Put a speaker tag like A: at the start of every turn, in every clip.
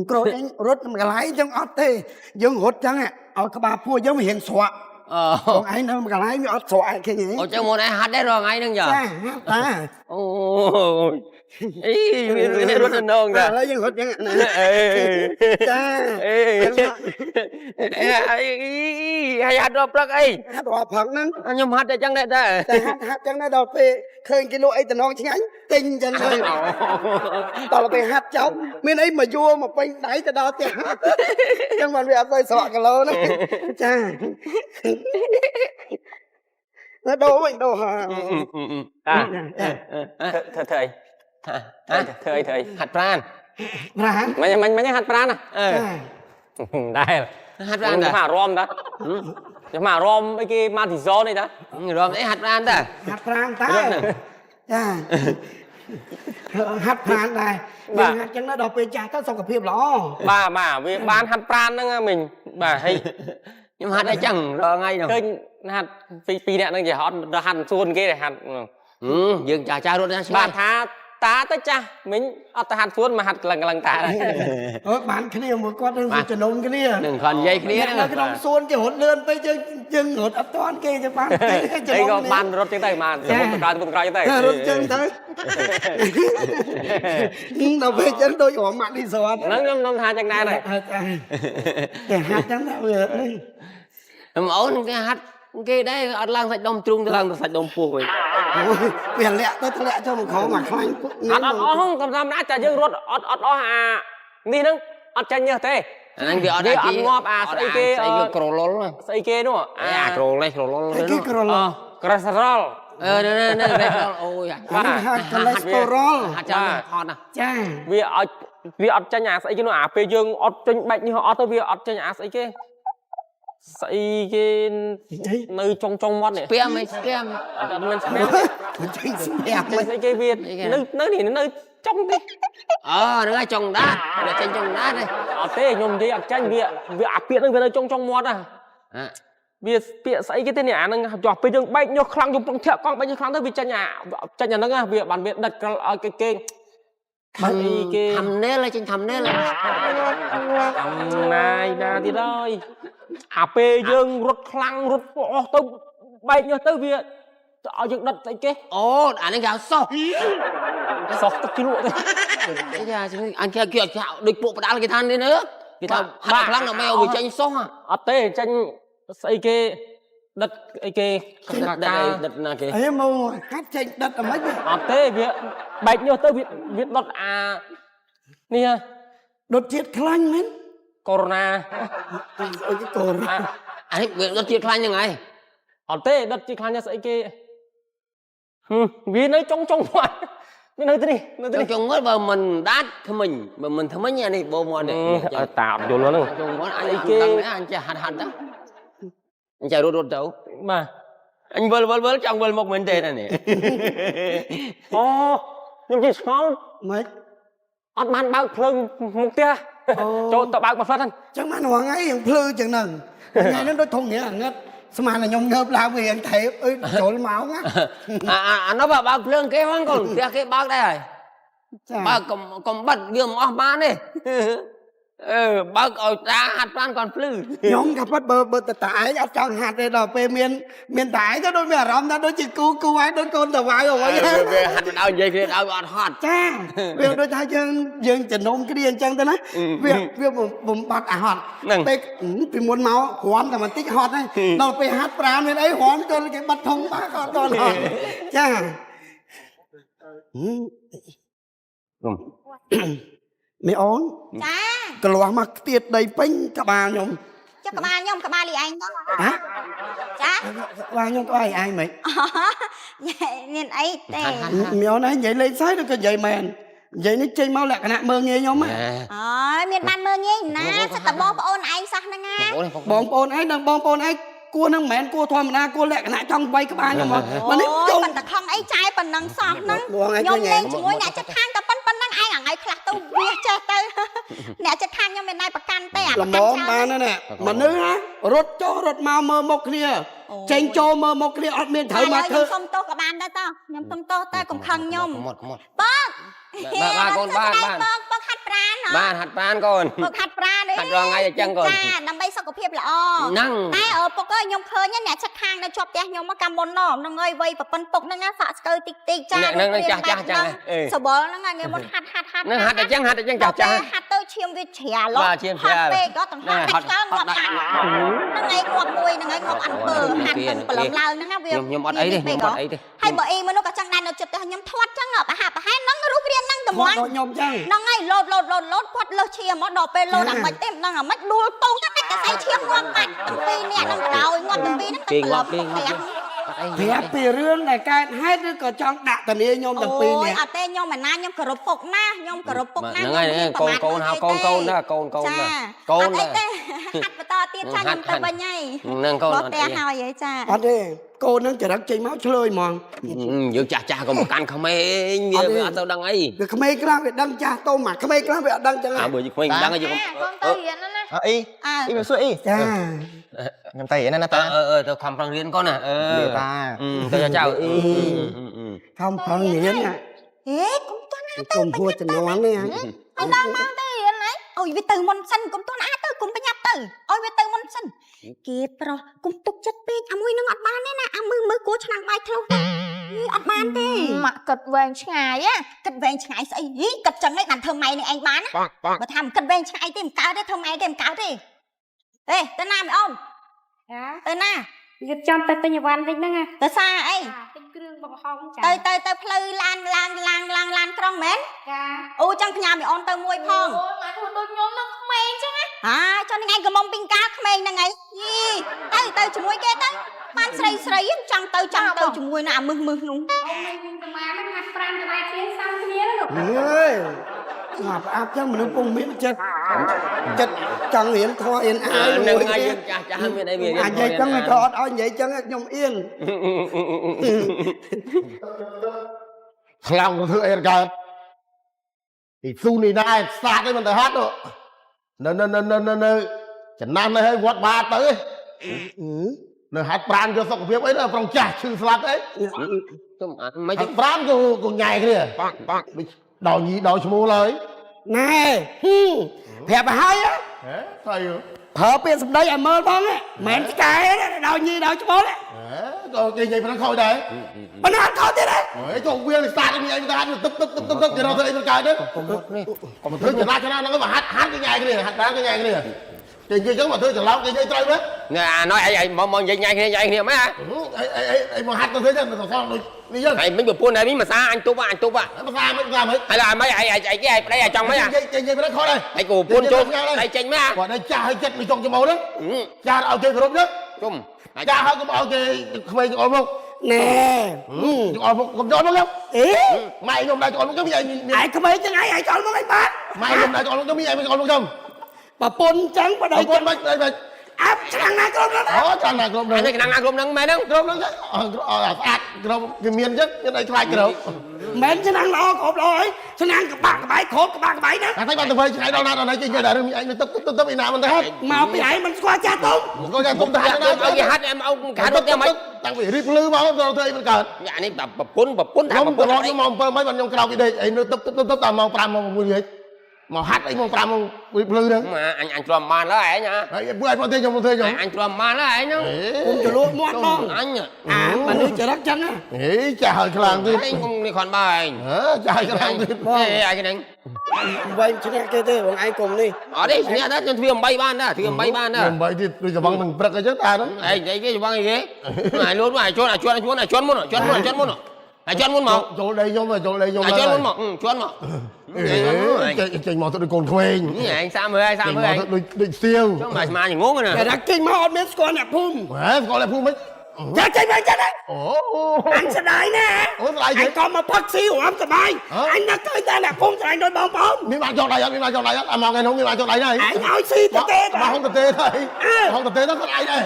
A: โกรธเองรถมันกระไรยังอัดเตยังหดจังอ่ะเอากระบะพัวยังไม่เห็นสวะของไอ้นั่นมันกระไรไม่อัดสวะแค่นี้
B: Ồ chứ một ai hát đấy rồi ngay đừng giờ.
A: ใช่ตา
B: Ồ ý rất là nông kìa.
A: แล้วยังหดยังนะจ้า
B: Hay hát đọc lắc ấy.
A: ฮัดว่าผักนั้น
B: Nhưng hát để chẳng đấy ta.
A: แต่ฮัดจังได้ดอกไปเคยกินลูกไอ้แต่น้องชิงไอ้ติงจังเลยตอนเราไปฮัดเจ้าไม่ได้มายัวมาไปไหนจะดาวเตี้ยยังมันไปเอาไปสวะกันแล้วนะจ้าแล้วโดไม่โดฮะ
B: Thầy. Thầy. Hát pran.
A: ร้าน
B: Mày hát pran à? Đây là. Hát pran đã. Mà rom đã. Mà rom cái ma thì gió này đã. Rom đấy hát pran đã.
A: ฮัดพรานตายจ้าฮัดพรานได้ยังฮัดจังได้ดอกไปจ่ายก็ส่งกับเพียบหรอ
B: Bà vì bán hát pran đó nghe mình. Bà hay. Nhưng hát đấy chẳng rồi ngay đâu. Kênh hát pi nè nó chỉ hát hát xuân kia này hát. Dương cha luôn nha. Bà tha tá tới cha mình ở ta hát xuống mà hát lần ta đấy.
A: บ้านคณีหมดก็ต้องจะนมคณี
B: Đừng còn dây kia
A: แล้วก็ต้องส่วนจะหดเลื่อนไปจึงหดอับตอนเกยจะบ้านจะ
B: Đây
A: น
B: có
A: ม
B: ban rốt trên tay mà một cái tay.
A: รถจึงtới เราไปจังโดยหัวมันที่สวน
B: Nó tha chân này này.
A: แต่ฮัดจังได้เลย
B: Ổn cái hát cái đấy ở lang sạch đông trung lang sạch đông phu rồi.
A: เปลี่ยนแหละตัวแหละเจ้ามันเขามาคล้าย
B: không cầm đã trả dương rốt ọt à đi nâng ọt chân như thế anh bị ọt ngọp à xây kia xây kia đúng không à cholesterol cholesterol ôi
A: cholesterol
B: hot à
A: cha
B: vì ọt chân nhà xây kia nó à về dương ọt chân bệnh như họ tới vì ọt chân nhà xây kia xây cái nơi trong mắt này
C: Spam mình spam
B: xây cái viên nơi thì nơi trong đi
C: nó ngay trồng đá để tranh trồng đá đây
B: ở thế nhom gì ở tranh việc việc nó về nơi trong mắt à việc xây cái tên nhà nó chọc bây giờ bay nhau khăng dùng trong thiệp con bay nhau khăng tới vì tranh nhà nó việc bản việc đặt cái kênh
C: thầm nế lên trên thầm nế lên
B: này là thì đây AP dương rút khăng rút tôi bay nhau tới việc ở dựng đặt tại cái
C: anh gạo sọc
B: sọc tất cái lụa
C: anh kia kia địch bộ đã là cái than đi nữa cái than ba lăng là mèo bị tranh sóc à
B: ở thế tranh xây cái đất cái đất là cái
A: ấy mô hát tranh đất ở mấy
B: ở thế việc bay nhau tới việc đất à nè
A: đột chết khanh mấy
B: corona
A: cái corona
C: anh việc đất chia khanh như này
B: ở thế đất chia khanh nha xây cái vì nơi trong ngoài nơi thế đi
C: trong hết bờ mình đát thôi mình thầm mấy nhà này bồ mòn này
B: tạm vô luôn
C: trong món anh cái anh chơi hạt đó anh chơi rốt đâu
B: mà
C: anh vơ trong vơ một mình thế này nè
B: nhưng chỉ sao
A: mấy
B: ọt man bao phơi một tia cho tao bao một phát anh
A: chẳng mà hoàng ấy hiện phơi chừng nừng ngày nó đối thùng nghĩa là ngất sao mà là nhom ngợp lao về anh thầy ơi trội máu á
C: nó bảo bao phơi cái hoang còn cái bao đây rồi bao còn bật gươm off man đi bao ở ra hạt phan còn phơi
A: nhóm gặp bắt bờ tải ở trong hạt đây là về miền tải cho đôi mẹ rắm ra đôi chỉ cứu ai đôi con tàu vai rồi
C: về hạt đâu vậy kia đâu còn hot
A: cha việc đôi thay dương chỉnh nôm cái điên chân thế này việc bụng bạt hot tích thì muốn máu hoán là mình tích hot đấy đâuไปhạt pram bên ấy hoán cho cái bát thông bát con hot cha mẹ ón
D: ចា
A: កន្លោះមកទៀតដីពេញក្បាលខ្ញុំ
D: ចុះក្បាលខ្ញុំក្បាលលីឯងទៅ
A: ហ៎
D: ចា
A: ក្បាលខ្ញុំក្បាលឯងមិន
D: មានអីទេ
A: មីអូនឯងនិយាយលេងសើចឬក៏និយាយមែននិយាយនេះចេញមកលក្ខណៈមើងងាយខ្ញុំហ៎
D: អើយមានបានមើលងាយណាសិតតែបងប្អូនឯងសោះហ្នឹងណា
A: បងប្អូនឯងនិងបងប្អូនឯងគួរនឹងមិនមែនគួរធម្មតាគួរលក្ខណៈចង់វាយក្បាលខ្ញុំមកនេះចុង
D: ប៉ុន្តែខំអីចាយប៉ុណ្ណឹងសោះហ្នឹងខ្ញុំលេងជាមួយអ្នកចិត្តខាងតែប៉ុណ្ណឹងឯងថ្ងៃខ្លះទៅវាចេះទៅអ្នកចិត្តខាងខ្ញុំមានណៃប្រកាន់ទេអា
A: ល្មមបានណាមនុស្សណារត់ចុះរត់មកមើលមុខគ្នាចេញចូលមើលមុខគ្នាអត់មានត្រូវមកធ្វើ
D: ខ្ញុំសុំទោសក៏បានដែរតខ្ញុំសុំទោសតែកុំខឹងខ្ញុំបង
C: ba con ba
D: បងហាត់ប្រា ហ៎
C: បានហាត់ប្រាណកូន
D: ពឹកហាត់ប្រាណ
C: ហាត់រាល់ថ្ងៃអញ្ចឹងកូន
D: ចាដើម្បីសុខភាពល្អ
C: ហ្នឹង
D: តែពុកអើយខ្ញុំឃើញអ្នកចិត្តខាងនៅជាប់ផ្ទះខ្ញុំមកកាំមុនហ្នឹងហើយវ័យប្រពន្ធពុកហ្នឹងសាក់ស្កើតិចតិចចា
C: ហ្នឹងចាស់ចឹង
D: សបល់ហ្នឹងថ្ងៃមុនហាត់
C: ហ្នឹងហាត់អញ្ចឹងចាស់ចាស់
D: ហាត់ទៅឈាមវាជ្រាល
C: បាទឈាមជ្រាល
D: ពេកក៏ទាំងហាត់តែឆ្លើងាប់អានហ្នឹងឯងងាប់មួយហ្នឹងឯងងាប់អានពើហាត់ទាំងប្រឡំឡើងហ្នឹងវា
C: ខ្ញុំអត់អីទេខ្ញុំអត់អីទេ
D: ហើយបើអីមនុស្សក៏ចង់ដែរនៅចិត្តផ្ទះខ្ញុំធាត់ចឹងប្រហាប្រហែលហ្នឹងរូបរាងហ្នឹងតម្ង
A: ដល់ខ្ញុំចឹង
D: ហ្នឹងហើយលោតគាត់លើសឈាមមកដល់ពេលលោតអាមិនទេមិនដឹងអាមិនដួលតូចតែស្អីឈាមងាប់បាច់ទាំងពីរអ្នកហ្នឹងក្រោយងាប់ទាំងពីរហ្នឹង
C: គេងាប់ទេ
D: ប្រាំ
A: ប្រាប់ពីរឿងដែលកើតហេតុឬក៏ចង់ដាក់តានីខ្ញុំទាំងពីរ
D: អូយ
A: នេះ
D: អត់ទេខ្ញុំមិនណាខ្ញុំគោរពពុកណាខ្ញុំគោរពពុកណា
C: ហ្នឹងហើយកូនហៅកូនណាកូន
D: ចា
C: ណា
D: កូនអីទេហាត់បន្តទៀតចាខ្ញុំទៅវិញហើយ
C: ហ្នឹងកូន
D: បោះ
C: អត់
D: ផ្ទះ
C: អី
D: ហើយហីចា
A: អត់ទេកូននឹងចរិតចេញមកឆ្លើយហ្មង
C: យើងចាស់ក៏មកកាន់ក្មេងវាអត់ទៅដឹងអី
A: វាក្មេងខ្លះវាដឹងចាស់តូមអាក្មេងខ្លះវាអត់ដឹងចឹង
C: បើយើងក្មេងដឹងយើង
D: កូនទៅរៀនណា
E: អី
D: អើ
E: អីមកសួរអី
A: ចា
E: ខ្ញុំទៅណាតា
C: ទៅខំប្រឹងរៀនកូនណា
E: តា
C: ទៅចៅ
A: ខំប្រឹងរៀនណា
D: ហេកុំទាន់
A: គុំហួរជំនាន់នេះ
D: អត់ដល់មកទៅរៀនហើយអូយវាទៅមុនសិនកុំទាន់អាចទៅកុំប្រញាប់ទៅឲ្យវាទៅមុនសិនគេប្រុសកុំទុកចិត្តពេកអាមួយនឹងអត់បានទេណាអាមើលគួរឆ្នាំងបាយធ្លុះទៅអត់បានទេម៉ាក់គិតវែងឆ្ងាយគិតវែងឆ្ងាយស្អីហីគិតចឹងឯងបានធ្វើម៉ែនេះឯងបានណាបើថាមិនគិតវែងឆ្ងាយទេមិនកើតទេធ្វើម៉ែគេមិនកើតទេទៅណាមីអូនទៅណា
F: រៀបចំទៅទិញអីវ៉ាន់តិចហ្នឹង
D: ទៅសារអី
F: ទិញគ្រឿងបង្ហំចា
D: ទៅផ្លូវឡានក្រុងមែន
F: ចា
D: អូចឹងផ្ញើមីអូនទៅមួយផង
F: អូមកធ្វើដូចខ្ញុំនឹងក្មេងចឹងណា
D: ចុះថ្ងៃកំមុំពីងកាក្មេងហ្នឹងឯងទៅជាមួយគេទៅបានស្រីចង់ទៅជាមួយណាមឹសនោះ
F: អូមិនវិញទៅមកហ្នឹងហាត់ប្រាំដៃគ្នាសាំគ្នានោះ
A: អើយមកអាប់ចឹងមនុស្សពុំមានចិត្តចង់រៀនធေါ်អៀនអាយ
C: នឹងហើយយើងចាស់មានអីវា
A: អាចនិយាយចឹងក៏អត់ឲ្យនិយាយចឹងខ្ញុំអៀន
G: ខ្លាំងទៅធ្វើអីកើតពីស៊ូនេះដែរសាកឯងមិនទៅហាត់នៅចំណាំនៅឲ្យវត្តបាតទៅនៅហាត់ប្រានយកសុខភាពអីដល់ប្រុងចាស់ឈឺស្លាប់អី
C: ខ្ញុំអត់មិន
G: ហាត់ប្រានក៏ញ៉ៃគ្នាដល់ញីដល់ឈ្មោះឡើយ
A: ណែប្រាប់ឲ្យហើយ
G: ហ៎ស្អី
A: ប្រើពាក្យសម្ដីឲ្យមើលបងមិនឆ្កែដល់ញីដល់ច្បល់
G: ក៏គេនិយាយប៉ុណ្ណឹងខូចដែរ
A: ប៉ុន្តែអត់ខុសទៀតទេ
G: អេចុះវាស្តាតនេះឯងតាទឹកទៅរកធ្វើអីមិនកើតទេកុំធ្វើចលាហ្នឹងមកហាត់គេញ៉ៃគ្នាហាត់ប្រានគេញ៉ៃគ្នាគេនិយាយចឹងមកធ្វើច្រឡំគេនិយាយត្រូវទេ
C: ណែអាnóiអីមកនិយាយញ៉ៃគ្នាមែន
G: អីមកហាត់ទៅធ្វើចឹងទៅសងដូចនេះចឹង
C: ហីមិញប្រពន្ធហីមិញភាសាអញទប់អញទប់
G: ភាសាមិនភាសាមិន
C: ហើយឡើយមិនអីគេឲ្យប្តីឲ្យចង់មិន
G: គេនិយាយមិនខុសដែរ
C: ហើយគូប្រពន្ធចូលដៃចេញមែន
G: គាត់ឲ្យចាស់ឲ្យចិត្តមិនចង់ច្មោហ្នឹងចាស់ឲ្យគេគ្រប់ចឹង
C: ជុំ
G: ចាស់ឲ្យកុំឲ្យគេក្មេងអល់មក
A: ណែ
G: អល់មកកុំចូលមកខ្ញុំ
A: អេ
G: ម៉ែខ្ញុំដែរចូលមកខ្ញុំមាន
A: ឯងក្មេងចឹងឯងចូលមកឯងបាន
G: ម៉ែខ្ញុំដែរចូលមកខ្ញុំមានចូលមកខ្ញុំ
A: ប្រពន្ធចឹងបដិ
G: ប្រពន្ធមិនមិន
A: អាប់ឆ្នាំណាគ្រប់ណា
G: អូចាំណាគ្រប់
C: អា
G: ហ្នឹង
C: នេះកណ្ដាំគ្រប់ហ្នឹងមែនហ្នឹង
G: គ្រប់ហ្នឹងស្អាតគ្រប់វាមានចឹងមានអីខ្លាចគ្រប់
A: មិនឆ្នាំល្អគ្រប់ល្អហើយឆ្នាំក្បាក់ក្បាយគ្រប់ក្បាក់ក្បាយណា
G: តែបាត់ទៅវិញឆ្ងាយដល់ណាដល់ណាចេញទៅតែរឿងឯងទឹកឯណាមិនទៅហាត់
A: មកពីឯងមិនស្គាល់ចាស់ទុំ
G: ក៏ចាំគុំទៅហាត់
C: ឲ្យគេហាត់អមគេហាត់ទៅមិន
G: តាំងពីរៀបលឺមកដល់ធ្វើអីមិនកើត
C: អានេះប្រពន្ធ
G: ខ្ញុំប្រឡងខ្ញុំមក7ម៉ោងបានខ្ញុំក្រោកពីដេកអីនៅទឹកតាមម៉ោង5ម៉ោង6វិញមកហាត់អីម៉ោង5ម៉ោងរៀបលឺហ្នឹង
C: អញទ្រាំបានហើយឯង
G: ហើយពួកឯងមកទេខ្ញុំមកធ្វើខ្ញុំ
C: អញទ្រាំបានហើយឯងហ្នឹង
A: គុំចលួមាត់បង
C: អញ
A: អាមនុស្សចរិតចឹងណា
G: ហេចាស់ហើយខ្លាំងទៀត
C: ឯងគុំនេះខនបើឯង
G: ហ៎ចាស់ហើយខ្លាំងទៀត
C: អេឯងហ្នឹង
A: វិញឈ្នះគេទេបងឯងគុំនេះ
C: អត់ទេនេះដែរខ្ញុំធ្វើ8បានដែរធ្វើ8បានដែរ
G: ខ្ញុំបីទៀតដូចកំងនឹងព្រឹកអីចឹងតាហ្នឹង
C: ឯងគេច្បាំងអីគេអាលូតមកជន់មុនមក
G: ចូលដីខ្ញុំមក
C: ជន់មុនមក
G: ចេញមកទៅដូចកូនក្មេង
C: នេះឯងសាមើលឯងសាមើលឯង
G: ដូចសៀវ
C: ចុះមកស្មាញងងណា
A: តែដាក់ចេញមកអត់មានស្គាល់អ្នកភូមិ
G: ហ៎ស្គាល់តែភូមិមិន
A: ចាចេញមកចឹងណា
G: អូ
A: អញស្ដាយណា
G: អូស្ដាយ
A: អញក៏មកផឹកស៊ីរំសបាយអញនឹកឃើញតែអ្នកភូមិស្ដាយដោយបងប្អូន
G: មានបានចុកដៃអត់មានបានចុកដៃអត់អាមកឯនោះមានបានចុកដៃដែរ
A: អញឲ្យស៊ីទៅទេ
G: មកហុងទៅទេទៅហុងទៅទេទៅស្ដាយដែរ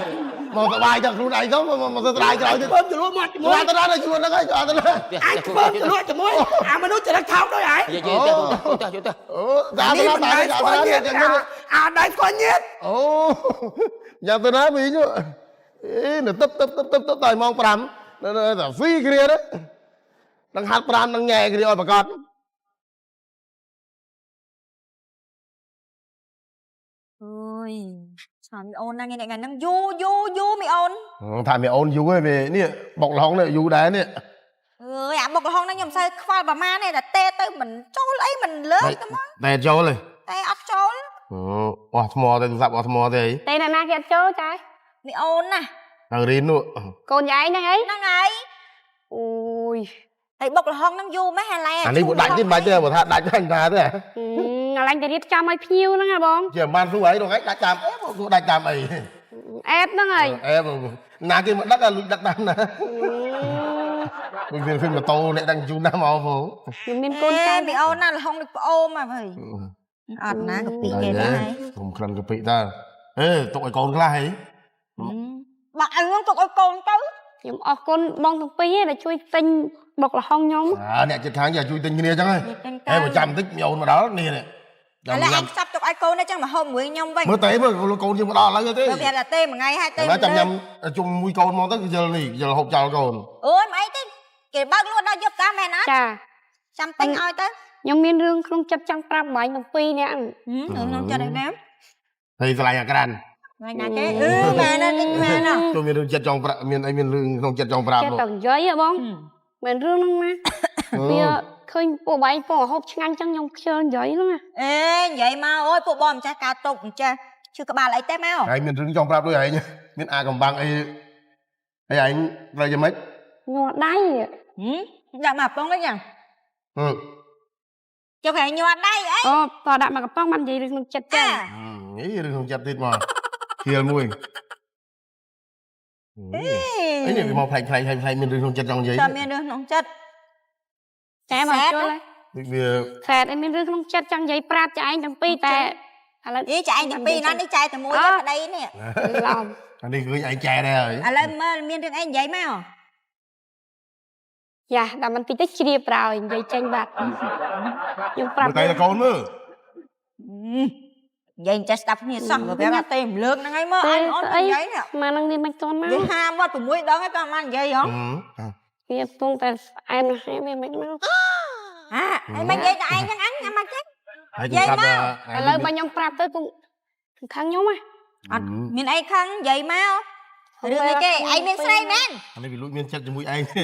G: មកសបាយទៅខ្លួនឯងទៅមកស្ដាយក្រោយទៀត
A: ពើជលួមាត់ជាមួយ
G: អត់ទៅដល់ខ្លួនហ្នឹងហើយអត់ទៅ
A: អញពើជលួជាមួយអាមនុស្សចរិតខោកដោយឯង
C: យេទៅទៅ
G: អូតាម
A: នេះ
G: ទៅ
A: មិន
G: តាម
A: ដែរស្គាល់ញាតអាដៃស្គាល់ញាត
G: អូយ៉ាងទៅណាវិញអេនៅទឹកដល់ម៉ោង5នៅតែហ្វីគ្រាហ្នឹងនឹងហាត់5នឹងញ៉ែគ្រាឲ្យប្រកាស
D: ơi sao mày ôn nghe ngày năng du mày ôn
G: ថាមីអូនយូរហើយនេះបុកលហុងនេះយូរដែរនេះ
D: ơi à bọc hông nó nhầm sao khoai bà ma này là tê tới mình trốn lấy mình lớn cơ mà
G: តែចូលទេ
D: tê ấp trốn
G: អស់ថ្មទៅសាប់អស់ថ្មទេ
F: Tê là na kia chô trái.
D: mày ôn nè
G: ទៅរៀននោះ
F: Con gái năng ấy.
D: nó ngay
F: Ui.
D: thì bọc là hông năng du mấy hà lè
G: អានេះបើដាច់ទៀតមិនបាច់ទេបើថាដាច់ទៅថាទេ
F: Lành thì điếp cho mấy phiêu nó nghe bông.
G: ជាមិនបានស្រួលអីដល់ឯងដាច់តាមអេមកដាច់តាមអី
F: Ép nó rồi.
G: អេណាគេមកដឹកអាលុយដឹកតាមណាវិញវិញម៉ូតូអ្នកដឹងជូនណាមកផង
F: Dùng nên con
D: ê
F: trai.
D: mày ôn nè là hông được ôm mà mày ọt ná cái bị kìa đó này
G: ខ្ញុំក្លិនកាពិតាអេទុកឲ្យកូនខ្លះហី
D: bạn ăn không tụi con tới
F: Dùng ọt con bông thằng pi ấy là chui tinh bọc là hông nhóm.
G: អ្នកជិតខាងយ៉ាជួយទិញគ្នាអញ្ចឹងហ៎
D: Trên
G: អេ
D: cao.
G: បើចាំតិចមីអូនមកដល់នេះនេះ
D: à là anh sắp chụp ai cô đấy chẳng mà hôm người nhông vậy
G: មើលតេមើលកូនយើងមកដល់ឥឡូវទេ
D: bởi vì là tê một ngày hai tê
G: តែ
D: một
G: ចាំញ៉ាំ
D: đêm
G: ជុំមួយកូនមកទៅគឺយល់នេះយល់ហូបចោលកូន
D: ôi mấy cái kể bác luôn đâu giúp cá mẹ nó
F: Chà.
D: chăm tinh oi tới
F: Nhóm miên rương không chấp trong trap bánh thằng pi nè.
D: không cho đẹp đếm
G: ហើយឆ្លាញ់អាក្រាន
D: ngày nào cái mẹ nó đi mẹ nó
G: ចូលមានរឿងចិត្តចង់ប្រាក់មានអីមានរឿងក្នុងចិត្តចង់ប្រាប់
F: Cái
G: នោះ
F: tầng giấy hả bông. Mình rương năng mà. Bây giờ khơi bộ bánh bộ hộp ngăn trong nhóm chơi giấy luôn à.
D: ê vậy mà ôi phụ bom cha cao tục cha chưa có bà lấy té máu
G: ហើយមានរឿងចង់ប្រាប់ដូចឯងមានអាកំបាំងអីហើយឯងត្រូវយ៉ាងម៉េច
F: Nhọt đáy.
D: dạ mà bông đấy nhỉ
G: ហឹម
D: cho phải nhọt đây ấy
F: Ồ, tỏ đạm mà gặp bông bắn gì được nông chất chân.
D: à
G: នេះរឿងក្នុងចិត្តទៀតមកធៀលមួយអីនេះវាមកផ្លែកផ្លែកផ្លែកមានរឿងក្នុងចិត្តចង់និយាយ
D: sao miền đường nông chất
F: Thế mà
D: Xét
F: chưa
D: á.
F: lấy.
G: ដូចវា
F: Phẹt em miên rương nông chất chân giấy prap cho anh thằng pi tè. À là
D: ý chạy thằng pi nó đi chạy từ mũi
F: Ờ.
D: ở đây nè
F: lòng.
G: អានេះគឺឯងចែដែរហើយ
D: à lên miền đường anh vậy máu
F: Dạ, đã mình tí tích chia rồi, giấy tranh bạc. Nhưng
G: មើល
F: prap
G: តែកូនមើល
D: vậy chắc đập như xong rồi bé tìm lượt nó ngay mơ anh ôn
F: ấy
D: giấy nè
F: mà năng đi mạch tôn
D: vậy
F: máu.
D: ham quá từ mũi đó cái con ăn vậy hả
F: Thì tung tại em là hai bên mạch máu.
D: à anh mang giấy cho anh chẳng ăn nha mà chết
G: ហើយខ្ញុំកាត់
F: À lời bao nhiêu prap tới cũng khăn nhóm á.
D: miền anh khăn vậy máu rồi cái kia anh miền say men
G: អានេះវាលួចមានចិត្តជាមួយឯងទេ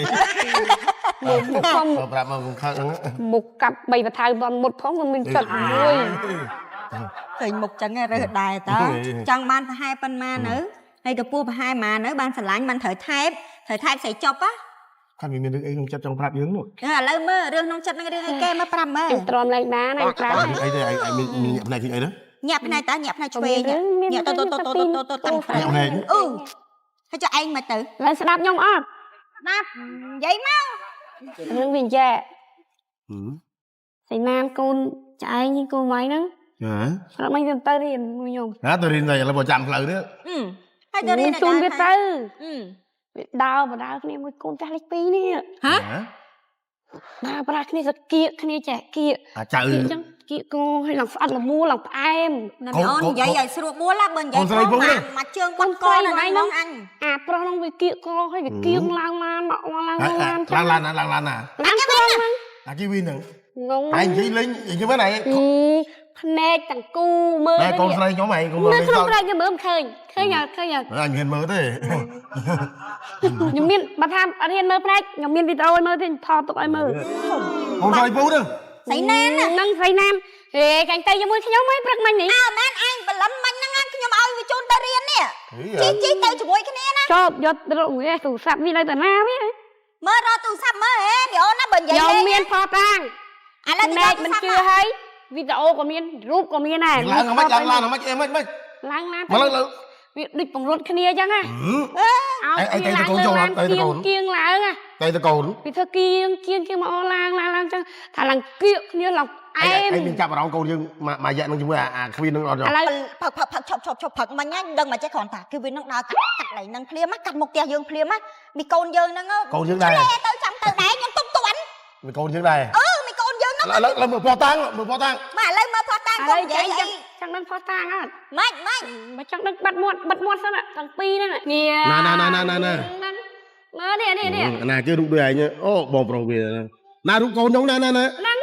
F: Một phong
G: បើប្រាប់មកខ្ញុំខឹងហ្នឹង
F: một cặp bầy và thai còn một phong của mình chật vui.
D: thì một trận nghe rồi đài tớ chân ban hai bên ma nữ hay được pua hai mà nữ ban sành lạnh ban thời thép sẽ chọc á
G: ខាងមានរឿងអីក្នុងចិត្តចង់ប្រាប់យើងនោះ
D: nên là lâu mơ rương nông chất nó rương cái mà pram mơ
F: Em tròn lại đá này
G: អ
F: prap.
G: ីអីទេឯងមានផ្នែកទីអីណា
D: nhẹp này ta nhẹp này chuê nhẹp to tăng phải
G: nhẹp này
D: thế cho anh mà tự
F: Lên sẽ đạp nhóm ớt.
D: đạp giấy máu
F: Nâng bình chè.
G: ហឹម
F: Thầy nam con chạy như con váy nắng.
G: ហ៎
F: Rồi mình dần tới riêng mùi nhồm.
G: ណាទៅរៀនតែឥឡូវបើចាំផ្លូវទៀត
D: hai đứa đi
F: Mình
D: này
F: chung biết
D: ta
F: tư. Biết đau và đau cái này mùi con ta lịch bí nè.
D: hả
F: Đau và đau cái này giật kia, cái này trẻ kia.
G: អាចៅ
F: Kia chẳng, kia con hay lòng ăn là mua lòng em.
D: nè
G: Con-
D: ôn giấy giấy sửa búa lá bên giấy
G: con dây
D: con
G: búa đi.
D: mà trương
F: Con
D: con
F: quay
D: là
F: váy
D: này
F: nó.
D: món ăn
F: À, pro lòng với kia con hay với kia lang lan, nọ lang
G: ឡើង
F: lan.
G: ឡានណាឡើងឡានណា
F: Lang con lang.
G: អាគីវីនហ្នឹង
F: Ngon.
G: ឯងនិយាយលេងនិយាយមែនឯង
F: Phê chẳng cu mơ
G: តែកូនស្រីខ្ញុំឯងកុំមើល
F: Mơ
G: លេង
F: không
G: សោ
F: ra cái mơ khơi. Khơi nhờ, khơi nhờ.
G: អញមិនមើលទេ
F: Nhưng miên, bà tham, bà thiên mơ phách. Nhưng miên video ơi mơ thì thò tụi ai mơ.
G: កូនស្រីពូហ្នឹង
D: sấy nén nè
F: Nâng phây nam. Ê, cánh tay cho môi cái nhóm mấy bật mạnh này.
D: à men anh bà lắm mình năng ăn nhưng mà ôi vì chôn ta riêng nè chi tao chỉ mỗi cái này nè
F: Cho, giọt rộng ghê, tủ sạp vì đây tờ na biết.
D: mơ ra tù sắp mơ hế bị ôn nó bên giấy
F: Dòng
D: lên
F: miên phò tang.
D: à là
F: Này mình chưa thấy. Video của miên, rút của miên này.
G: ឡើងហ្មិចឡើងឡានហ្មិចអីហ្មិច
F: Lang lan.
G: មកឡើង
F: Việc địch bằng rốt khnia chăng à. Áo
G: Ê, ê,
F: kia
G: tay
F: lang
G: tôi
F: lơ
G: vô
F: lan
G: lắm, tay tôi
F: kiêng
G: còn.
F: kiêng láng à.
G: តែទៅកូន
F: Vì thơ kiêng kia mà ô lang chăng. Thà lang kiệu khnia lòng
G: ឯង
F: em.
G: មានចាប់អារម្មណ៍កូនយើងមករយៈហ្នឹងជាមួយអាគ្វីនហ្នឹងអត់ទេ
F: À, là
D: phật chọc phật mà nhá đừng mà chắc còn thả cái viên nó đào cắt này nâng phlia mắt cắt một tia dương phlia mắt mi côn dương nâng ơ
G: កូនយើងដែរ
D: tới chăm từ đấy nhưng tung tuấn
G: មានកូនយើងដែរ
D: mi côn dương nó
G: ឡើងមើលផោះតាំងមើលផោះតាំង
D: mà lên mà phật tan
F: à
D: con
F: đây
D: vậy
F: chẳng
D: vậy
F: chẳng đang phò tang á.
D: mày
F: Mà chẳng đang bật muộn sao ạ? Thằng Pi đây này. Nè.
G: ណា
F: Nó nè.
G: ណាគេរូបដូចឯងអូបងប្រុសវាណារូបកូនខ្ញុំណា
F: Nắng.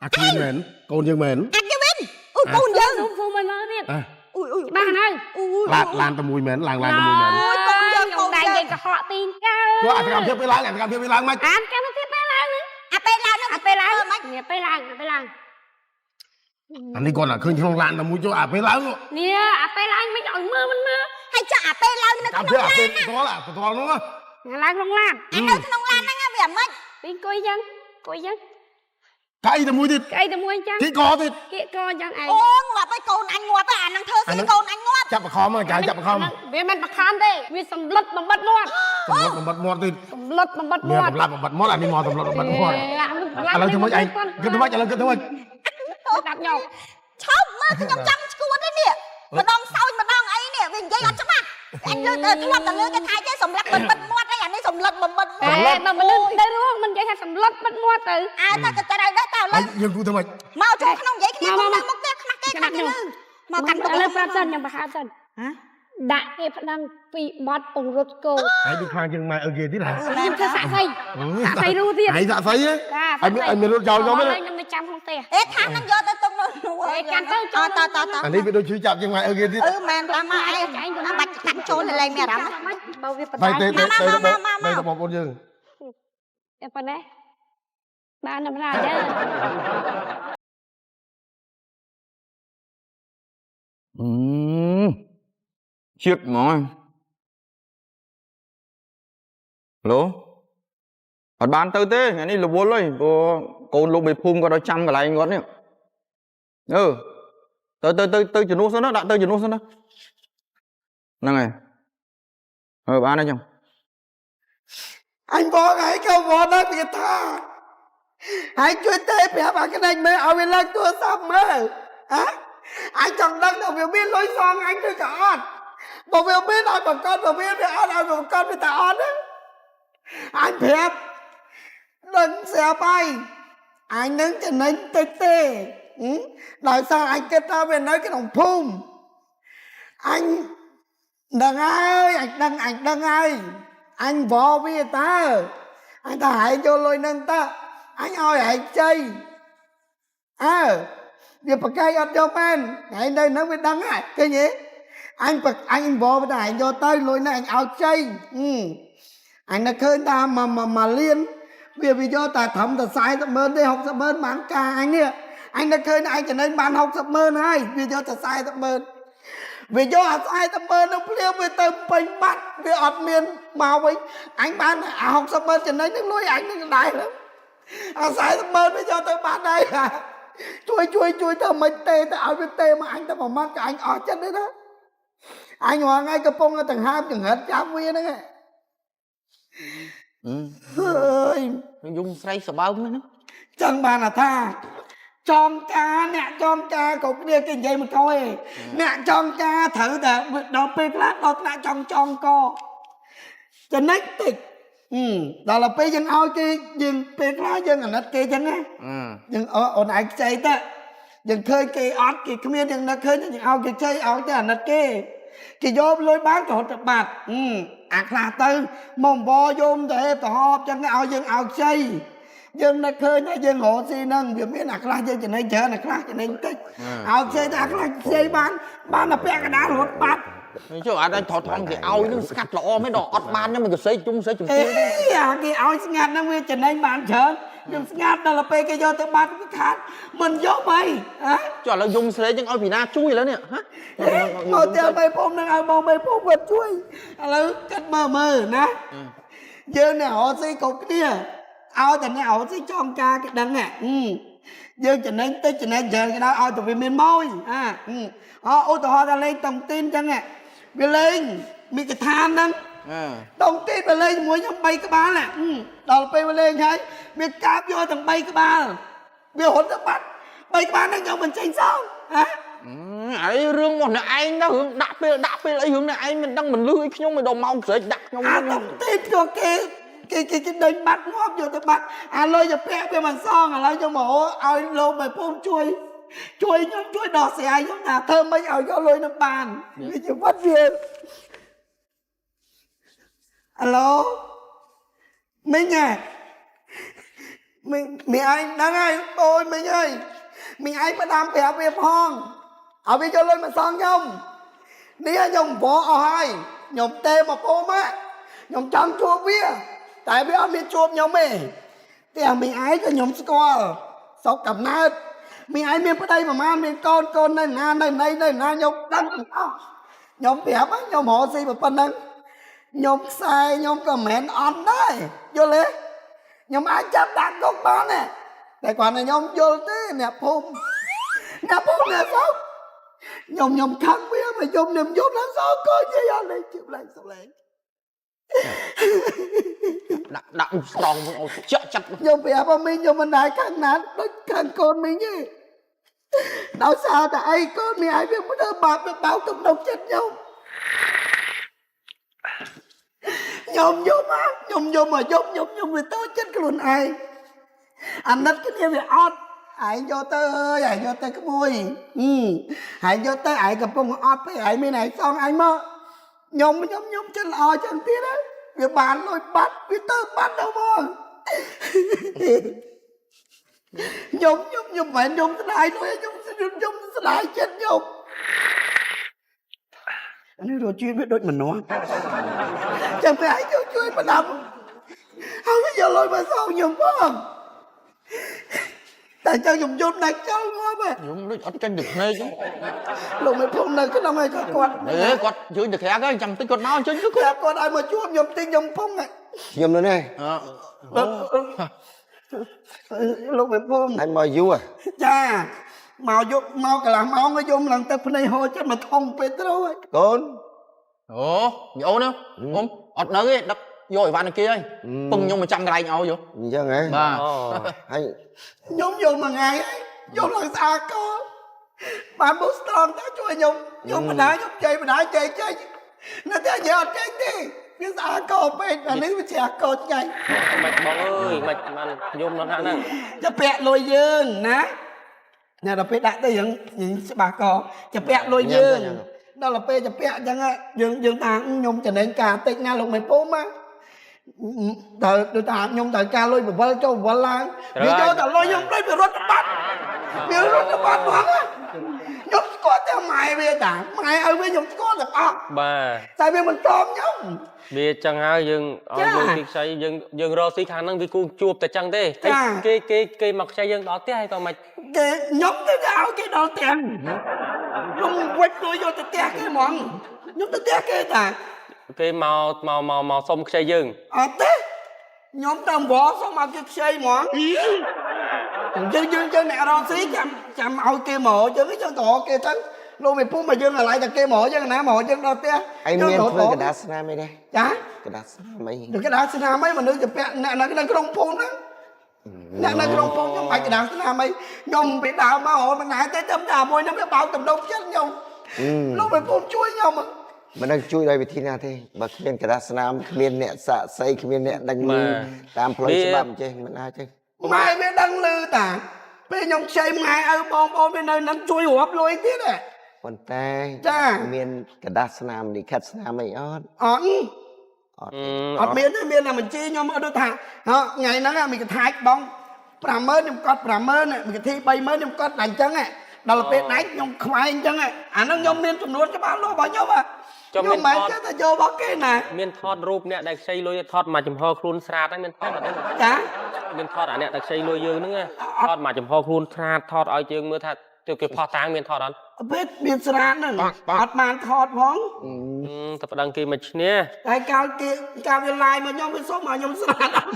G: អាគ្វីនមែនកូនយើងមែន
D: ăn cái viên u ui con dân
F: Xuống phu mình nói tiếp.
D: ui ui
F: Ba này.
D: ui
G: lan tao mùi mến làng tao mùi mến
D: ôi con dân
F: Dòng đại
D: dân
F: vậy cả họ tin cao.
G: tôi ăn cam thiệp với làng ăn cam thiệp với làng mày
F: Ăn cái nó tiếp bé lang nữa.
D: à pe lao nó
F: Bé lang. Nè bé lang.
G: anh đi con là khơi trong làng tao mùi cho với làng luôn
F: Nè bé lang mấy chọn mơ mình mơ.
D: hay cho à pe lao nó
G: cam
D: không
G: thiệp
D: lan
G: to là to đúng không
F: Nè lang không lang.
D: anh đâu không lan nó nghe về mấy
F: Bên coi dân.
G: cái tao mùi thịt
F: Cái tao mua chăng.
G: thịt có thịt
F: Cái con chăng ai.
D: ô ngọt với con anh ngọt với anh thơ xí con anh ngọt
G: chắp vào kho mà cái chắp vào kho
F: Vì mình bạc khám thế. Vì sầm lật mà bắt muộn.
G: tầm bật mọt thịt
F: Sầm lật mà bắt
G: nè
F: muộn.
G: tầm lật bật mọt là đi mọt tầm lật bật mọt à lần thứ mấy anh cái thứ mấy trả lần cái thứ mấy
F: Đạp nhau.
D: chóc mơ cái nhông chăm cuốn đấy nè mà đong sau mà đong ấy nè vì dây ăn chắc mà anh lươn thu lâm tận lươn cái thai chứ sầm lật bật muộn đấy anh ấy sầm lật bật
F: Ê, tao mình lên đây đúng không? Mình chạy sầm lật bắt muộn từ.
D: à ta đây đó tao lên
G: nhưng cụ thứ mấy
D: mau cho không vậy cái con đang múc cái khăn cái lưng mà cắn
F: Mình lên phát dân nhưng mà hạ dân.
D: hả
F: Đại cái phần năng bị bắt bùng rốt cô.
G: hãy đi khoan chừng mày ở kia tí là
F: Nhưng thơ xạ xây. Xạ xây luôn tiền.
G: hãy dạ thấy á anh mới luôn cho mấy
F: lên 50 không tè.
D: ê khăn đang vô tới tung nó
F: Ê, can tao cho
D: ta
G: anh đi bị đôi chú chạm chừng mày ở kia tí
D: men ta mà ai bạch cắn trốn này lên mẹ rắm
F: Bao việc
G: phải
F: phải
G: tê đây là một con dương
F: em phần đấy. Ba năm nào chứ.
E: Chết mỏi. Lố. Ở ban tới thế, ngày này là buồn rồi. Cô lúc bị phun có đôi trăm cái lại anh ngót nhỉ. Tới chuyển nốt xuống đó, đã tới chuyển nốt xuống đó. Nâng này. Ba này chồng.
A: Anh bỏ cái câu bỏ đó bị tha. Hãyជួយទេប្រាប់អាក្ដេចមើលឲ្យវាឡើងទូរស័ព្ទមើលហ៎អាចចង់ដឹងថាវាមានលុយសងអញឬក៏អត់បើវាមានឲ្យបង្កើតបើវាអត់ឲ្យបង្កើតវាតែអត់អញប្រាប់ដឹងស្រាប់ហើយអញនឹងចំណេញតិចទេដោយសារអញគិតថាវានៅក្នុងភូមិអញដឹងហើយអញដឹងហើយអញវល់វាតើអញថាហែងយកលុយនឹងតើអញឲ្យហែងជ័យវាប្រកែកអត់យកមែនហែងនៅនឹងវាដឹងហើយឃើញទេអញវល់តែហែងយកទៅលុយនេះអញឲ្យជ័យអញនឹកឃើញថាមកលៀនវាយកតែត្រឹមតែ40,000ទេ60,000បានការអញនេះអញនឹកឃើញអញចំណេញបាន60,000ហើយវាយកតែ40,000វាយកអា40,000នោះភ្លាមវាទៅពេញបាត់វាអត់មានមកវិញអញបាន60,000ចំណេញនឹងលុយអញនឹងដែរអា40,000វាយកទៅបាត់ហើយជួយទៅមិនទេទៅឲ្យវាទេមកអញទៅប្រមាណក៏អញអស់ចិត្តទេណាអញរងថ្ងៃកំពុងដង្ហើមចង្រិតចាប់វាហ្នឹងអើយ
C: Dung sấy sờ bao nữa.
A: ចឹងបានថាចងការអ្នកចងការក៏គ្នាគេនិយាយមកthôiអ្នកចងការត្រូវតែដល់ពេលខ្លះដល់ថ្នាក់ចងកចំណេញតិចដល់ពេលយើងឲ្យគេយើងពេលខ្លះយើងអាណិតគេចឹងណាយើងអូនឯងខ្ចីទៅយើងឃើញគេអត់គេគ្មានយើងនឹកឃើញយើងឲ្យគេខ្ចីឲ្យទៅអាណិតគេយកលុយបានក៏រត់ទៅបាត់អាខ្លះទៅមកបោយំទៅទៅហប់ចឹងឲ្យយើងឲ្យខ្ចីយើងនឹកឃើញថាយើងរកស៊ីហ្នឹងវាមានអាខ្លះយើងចំណេញច្រើនអាខ្លះចំណេញតិចឲ្យខ្ចីតែអាខ្លះខ្ចីបានតែពាក់កណ្ដាលរត់បាត់
C: Chứ ở đây thọ thong thì ao nó cắt lọ mấy đỏ ọt ban nhưng mà xây chung
A: cái ao ngạt nó nguyên trình anh bạn chớn nhưng ngạt đó là pe cái do tới ban cái khát mình gió mày hả
C: cho là dùng xây nhưng ao vì na chuiแล้วเนี่ยฮะ
A: ngồi theo bay phong đang ao bông bay phong vật chui là cắt mờ nè giờ này họ xây cục kia ao thành này họ xây tròn ca cái đằng nè giờ trình anh tới trình anh giờ cái đó ao từ vì miền môi họ ô tô họ ra lên tổng tin chẳng nè về lênมีกระทานนั้นต้องตีไปเลยมวยยังใบกระบาลแหละตอนไปเลยใช่มีกราบโยทั้งใบกระบาลมีหดทั้งบัดใบกระบาลนั่งยังมันใจเศร้าฮะ
C: ấy rương một này anh đã hướng đạp về lấy hướng này anh mình đang mình lưới nhưng mà đầu mong sẽ đặt nhau
A: ต้องตีตัวเกเดินบัดงอบอยู่แต่บัดเลยจะแปะไปมันซ่องอะไรจะหมอเอาโลไปพุ่มช่วยดอกเสียยังหนาเธอไม่เอาก็เลยน้ำบานไม่จะวัดเวียนalo Minh à mình ai đang ai ôi Minh ơi mình ai mà đam bè về phong เอาไปcho lên mà son nhông nia nhông võ ở hai nhông tê mà bố má nhông trắng chua bia tại vì mình chua nhông mê tiền mình ái cho nhông score sau cầm nát mình ái mình ở đây mà man mình con này na nhông đăng nhông đẹp á nhông họ gì mà phân đăng nhông sai nhông comment on đấy vô lên nhông ai chấp đặt gốc bán nèแต่ก่อนนะยมโยนเต้เนี่ยพุ่มเนี่ยsao nhom khăn biết mà nhom niềm nhom nó sao có gì anh này chịu lại sao lại
C: đặt strong chắc
A: nhom bị apa mình nhom mình đại khăn nát nó khăn con mình nhỉ đâu sao tại ai con mình ai biết mới đỡ bạc được báo tụng độc chết nhom á nhom mà nhom người tôi chết cái luôn ai anh nít cái gì ót ai vô tới ơi ai vô tới cái môi ai vô tới ai gặp con ót tới ai mấy này xong ai mơ nhom chân lò chân tía đấy việc bạn lôi bắt biết tới bắt đâu mà nhom phải nhom cái này thôi nhom cái này chết nhom anh ấy rồi chuyên biết đôi mình nó chẳng phải ai vô chơi mà đâm không có giờ lôi mà sao nhom không tại sao dùng vô này cho ngon mà
E: dùng nó ở trên được nghe chứ
A: lúc mày phun này cái đâu mày cho con
E: để con chữ được khẽ cái chăm tới con nó chứ
A: khẽ con ai mà chúa nhom tin nhom phun này
G: nhầm nữa này
A: lúc mày phun
G: anh mời vua
A: cha mau cái làm máu cái vô lần tới bên đây hồi chứ mà thông về tới đâu ấy
G: con
E: ủa vô nữa ôm ọt nữa cái đập vô bàn kia ấy bưng nhung 100 cái nhau vô
G: chứ nghe
E: ba
G: hay
A: nhom vô mà ngày ấy vô lần xa có bạn bố strong ta chui nhom mà đá nhom chơi nó theo giờ chơi đi cái xa có bên là nếu mà xe có chơi
B: mạch bóng ơi mạch nhôm nó nè
A: จะแปะลอยยืนนะเนี่ยเราไปได้ได้อย่างบากอจะแปะลอยยืนđó là peจะแปะยังไงยังตาnhomจะเน้นกาติงานลงไม่ปุ๊บมั้งđờiตาnhom đời ca lôiแบบว่าเจ้าว่าล้างมีเจ้าแต่ลอยnhomลอยไปรถบัสมีรถบัสหวังnhom cóแต่หมายไปต่างหมายเอาไปnhom cóแต่ปาก
B: bà
A: ใจไปมันปลอมnhom
B: bia chẳng ai dừng cái say dừng rồi xí khả năng vì cô chụp tại chẳng thế cái mặc say dừng đó thế hay còn mạch
A: cái nhom tới áo cái đó tiền lùng quét đuôi vô tới cái món nhom tới cái ta
B: cái màu xông say dừng
A: thế nhóm tao bỏ xong mà cái xây món dương mẹ đó xí chăm ao kia mộ chứ cái cho tổ kia thắng luôn mày phun mà dương là lại là kia mộ chứ nã mộ chứ đâu té
G: anh miên phơi cái đá sna mấy đây
A: chả
G: cái đá sna mấy
A: được cái đá sna mấy mà nữ chụp nè cái đông phun đó nè cái đông phun chứ phải cái đá sna mấy nhom bị đào mà hộ mà nãy tới chấm đào môi nó cái bao tầm đông chết nhom lúc mày phun chuối nhom mà
G: มันđang chui đây về thi nào thế mà khi bên cái đá sna miên nè xạ xây khi miên nè đang tam plei sebab chứ mình ai chứ
A: mai mới đăng lư ta bây nhom xây mai ở bom bên nơi nắng chuối hộp lôi tiếc này
G: ប៉ុន្តែមានកដាស់ស្នាមលិខិតស្នាមអីអត់ អត់
A: មានទេមានតែបញ្ជីខ្ញុំអត់ដូចថាថ្ងៃហ្នឹងមានកថាចបង 50000 ខ្ញុំកត់ 50000 មានកធី 30000 ខ្ញុំកត់តែអញ្ចឹងដល់ពេលដាច់ខ្ញុំខ្វែងអញ្ចឹងអាហ្នឹងខ្ញុំមានចំនួនច្បាស់លាស់របស់ខ្ញុំខ្ញុំមិនចេះតែយករបស់គេណា
B: មានថតរូបអ្នកដែលខ្ចីលុយថតមកចំហខ្លួនស្រាតហ្នឹងមានថតអត់ទេ
A: ចា
B: មានថតអាអ្នកដែលខ្ចីលុយយើងហ្នឹងថតមកចំហខ្លួនស្រាតថតឲ្យយើងមើលថាទៅគេផោះតាំងមានថតអត់
A: ពេលមានស្រាតហ្នឹងអត់បានថតផង
B: តែប្តឹងគេមកឈ្នះ
A: តែកាលគេកាលវាឡាយមកខ្ញុំវាសុំមកខ្ញុំស្រាតអត់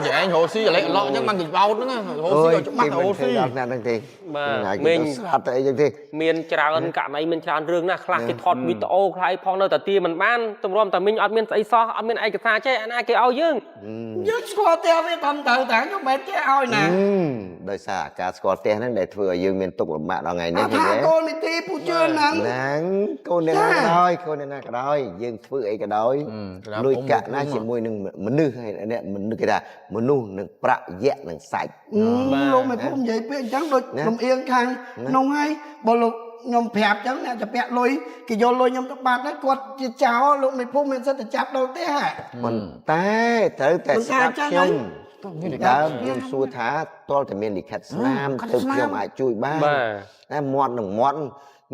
E: vậy anh hồ si lại lọ chứ mang kịch bao nữa hồ si cho mắt hồ si
G: ដល់ណាហ្នឹងទេ
B: បាទ
G: មិ
B: មិ
G: ញ
B: ញ
G: ស្រាប់តែអីចឹងទេ
B: មានច្រើនករណីមានច្រើនរឿងណាស់ខ្លះគេថតវីដេអូខ្លះផងនៅតែទាមិនបានទម្រាំតែមិញអត់មានស្អីសោះអត់មានឯកសារចេះអាណាគេឲ្យយើង
A: យើងស្គាល់តែវាតាមទៅតែខ្ញុំមិនចេះឲ្យណា
G: ដោយសារការស្គាល់ផ្ទះហ្នឹងដែលធ្វើឲ្យយើងមានទុកលំបាកដល់ថ្ងៃនេះ
A: ថាកូននីតិពូជឿនហ្នឹង
G: ហ្នឹងកូនអ្នកណាក៏ដោយកូនអ្នកណាក៏ដោយយើងធ្វើអីក៏ដោយលុយកាក់ណាជាមួយនឹងមនុស្សហើយអ្នកមនុស្សគេថាមនុស្សនឹងប្រាក់យៈនឹងសាច់
A: លោកមិនពុំនិយាយពេកអញ្ចឹងដូចលំអៀងខាងក្នុងហើយបើលោកខ្ញុំប្រាប់អញ្ចឹងអ្នកจะពាក់លុយគេយកលុយខ្ញុំទៅបាត់ហើយគាត់ជាចោលលោកមិនពុំមានសិទ្ធិចាប់ដល់ទេហ่ะ
G: ប៉ុន្តែត្រូវតែស្ដាប់ខ្ញុំ
H: ដើមខ្ញុំសួរថាតលតែមានលិខិតស្នាមទៅខ្ញុំអាចជួយបាន
B: បាទ
H: ណាមាត់នឹងមាត់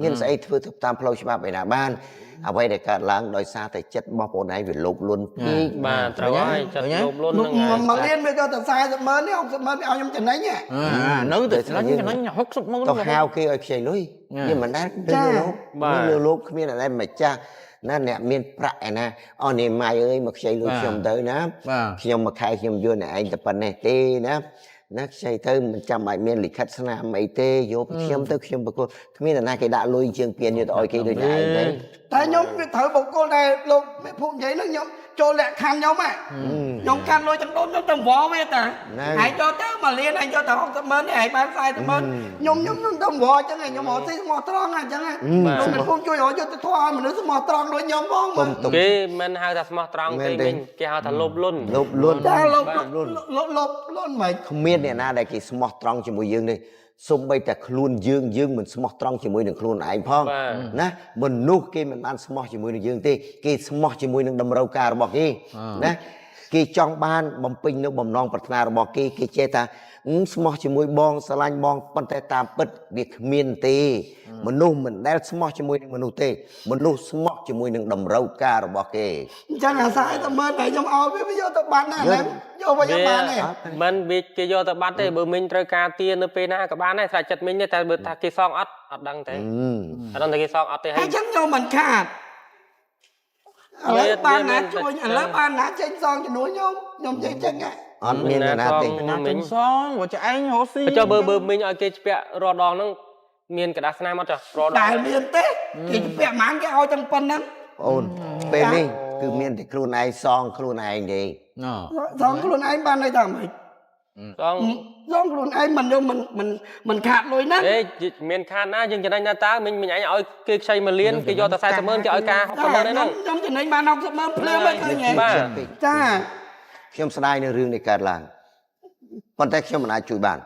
H: មានស្អីធ្វើទៅតាមផ្លូវច្បាប់ឯណាបានអ្វីដែលកើតឡើងដោយសារតែចិត្តរបស់បងឯងវាលោភលន់ពេក
B: បាទត្រូវហើយចិត្តលោភលន់
A: មក
B: ហ្នឹងហើយ
A: មកលៀនវាយកតែ40,000នេះ60,000នេះឲ្យខ្ញុំចំណេញហ៎
E: នៅតែឆ្លាញ់ចំណេញ60ម៉ឺន
H: ទៅហៅគេឲ្យខ្ចីលុយវាមិនដែលលើលោកមានលើលោកគ្មានอะไรម្ចាស់ណាអ្នកមានប្រាក់ឯណាអស់នេះម៉ៃអើយមកខ្ចីលុយខ្ញុំទៅណា
E: បាទ
H: ខ្ញុំមួយខែខ្ញុំយល់អ្នកឯងតែប៉ុណ្ណេះទេណាណាខ្ចីទៅមិនចាំបាច់មានលិខិតស្នាមអីទេយកពីខ្ញុំទៅខ្ញុំប្រកួតគ្មានអ្នកណាគេដាក់លុយជាងពៀនយកទៅឲ្យគេដូចឯងទេ
A: តែខ្ញុំវាត្រូវបុគ្គលដែលលោកមេភូមិនិយាយហ្នឹងខ្ញុំចូលលក្ខខណ្ឌខ្ញុំហ៎ខ្ញុំកាន់លុយទាំងដុំខ្ញុំទៅវល់វាតាហើយយកទៅមកលៀនហើយយកទៅ60,000នេះហើយបាន40,000ខ្ញុំទៅវល់អញ្ចឹងខ្ញុំរកទីស្មោះត្រង់អញ្ចឹងលោកមេភូមិជួយរកយកទៅធ្វើឲ្យមនុស្សស្មោះត្រង់ដូចខ្ញុំផង
H: គុំទុក
B: គេមិនហៅថាស្មោះត្រង់ទេវិញគេហៅថាលោភលន់
H: លោភលន់
A: តែលោកមិន
H: គ្មានអ្នកណាដែលគេស្មោះត្រង់ជាមួយយើងទេសូម្បីតែខ្លួនយើងមិនស្មោះត្រង់ជាមួយនឹងខ្លួនឯងផងណាមនុស្សគេមិនបានស្មោះជាមួយនឹងយើងទេគេស្មោះជាមួយនឹងតម្រូវការរបស់គេណាគេចង់បានបំពេញនៅបំណងប្រាថ្នារបស់គេគេចេះថាស្មោះជាមួយបងស្រឡាញ់បងប៉ុន្តែតាមពិតវាគ្មានទេមនុស្សមិនដែលស្មោះជាមួយនឹងមនុស្សទេមនុស្សស្មោះជាមួយនឹងតម្រូវការរបស់គេ
A: អញ្ចឹងអា40,000តែខ្ញុំឲ្យវាយកទៅបាត់ណាយកវិញបានទេ
B: មិនវាគេយកទៅបាត់ទេបើមិញត្រូវការទានៅពេលណាក៏បានដែរស្រាច់ចិត្តមិញទេតែបើថាគេសងអត់ដឹងទេអត់ដឹងតែគេសងអត់ទេ
A: ហើ
B: ហើ
A: យ អញ្ចឹងខ្ញុំមិនខាតឥឡូវបានណាជួយឥឡូវបានណាចេញសងជំនួយខ្ញុំចេញចឹងហ៎
H: អត់មានអ្នកណាទេ
E: ណាមិញសងបើចឯងរស់ស៊ី
B: ចុះបើមិញឲ្យគេស្ពាក់រាល់ដងហ្នឹងមានกระดาษស្នាមអត់ចុះរាល់ដ
A: ដែល
B: ង
A: មានទេគេពាក់ម៉ានគេឲ្យទាំងប៉ុណ្ណឹង
H: អូនពេលនេះគឺមានតែខ្លួនឯងសងខ្លួនឯងទេ
A: សងខ្លួនឯងបានន័យថាម៉េច
B: សង
A: សងខ្លួនឯងមិនយកមិនខាតលុយណា
B: អេមានខានណាយើងចំណេញណាតើមិញឲ្យគេខ្ចី1លានគេយកតែ40,000គេឲ្យការ60,000ហ្នឹង
A: ខ្ញុំចំណេញបាន60,000ភ្លាមមិនឃើញហ៎
B: បាទ
A: ចា
H: ខ្ញុំស្ដាយនៅរឿងនេះកើតឡើងប៉ុន្តែខ្ញុំមិនអាចជួយបាន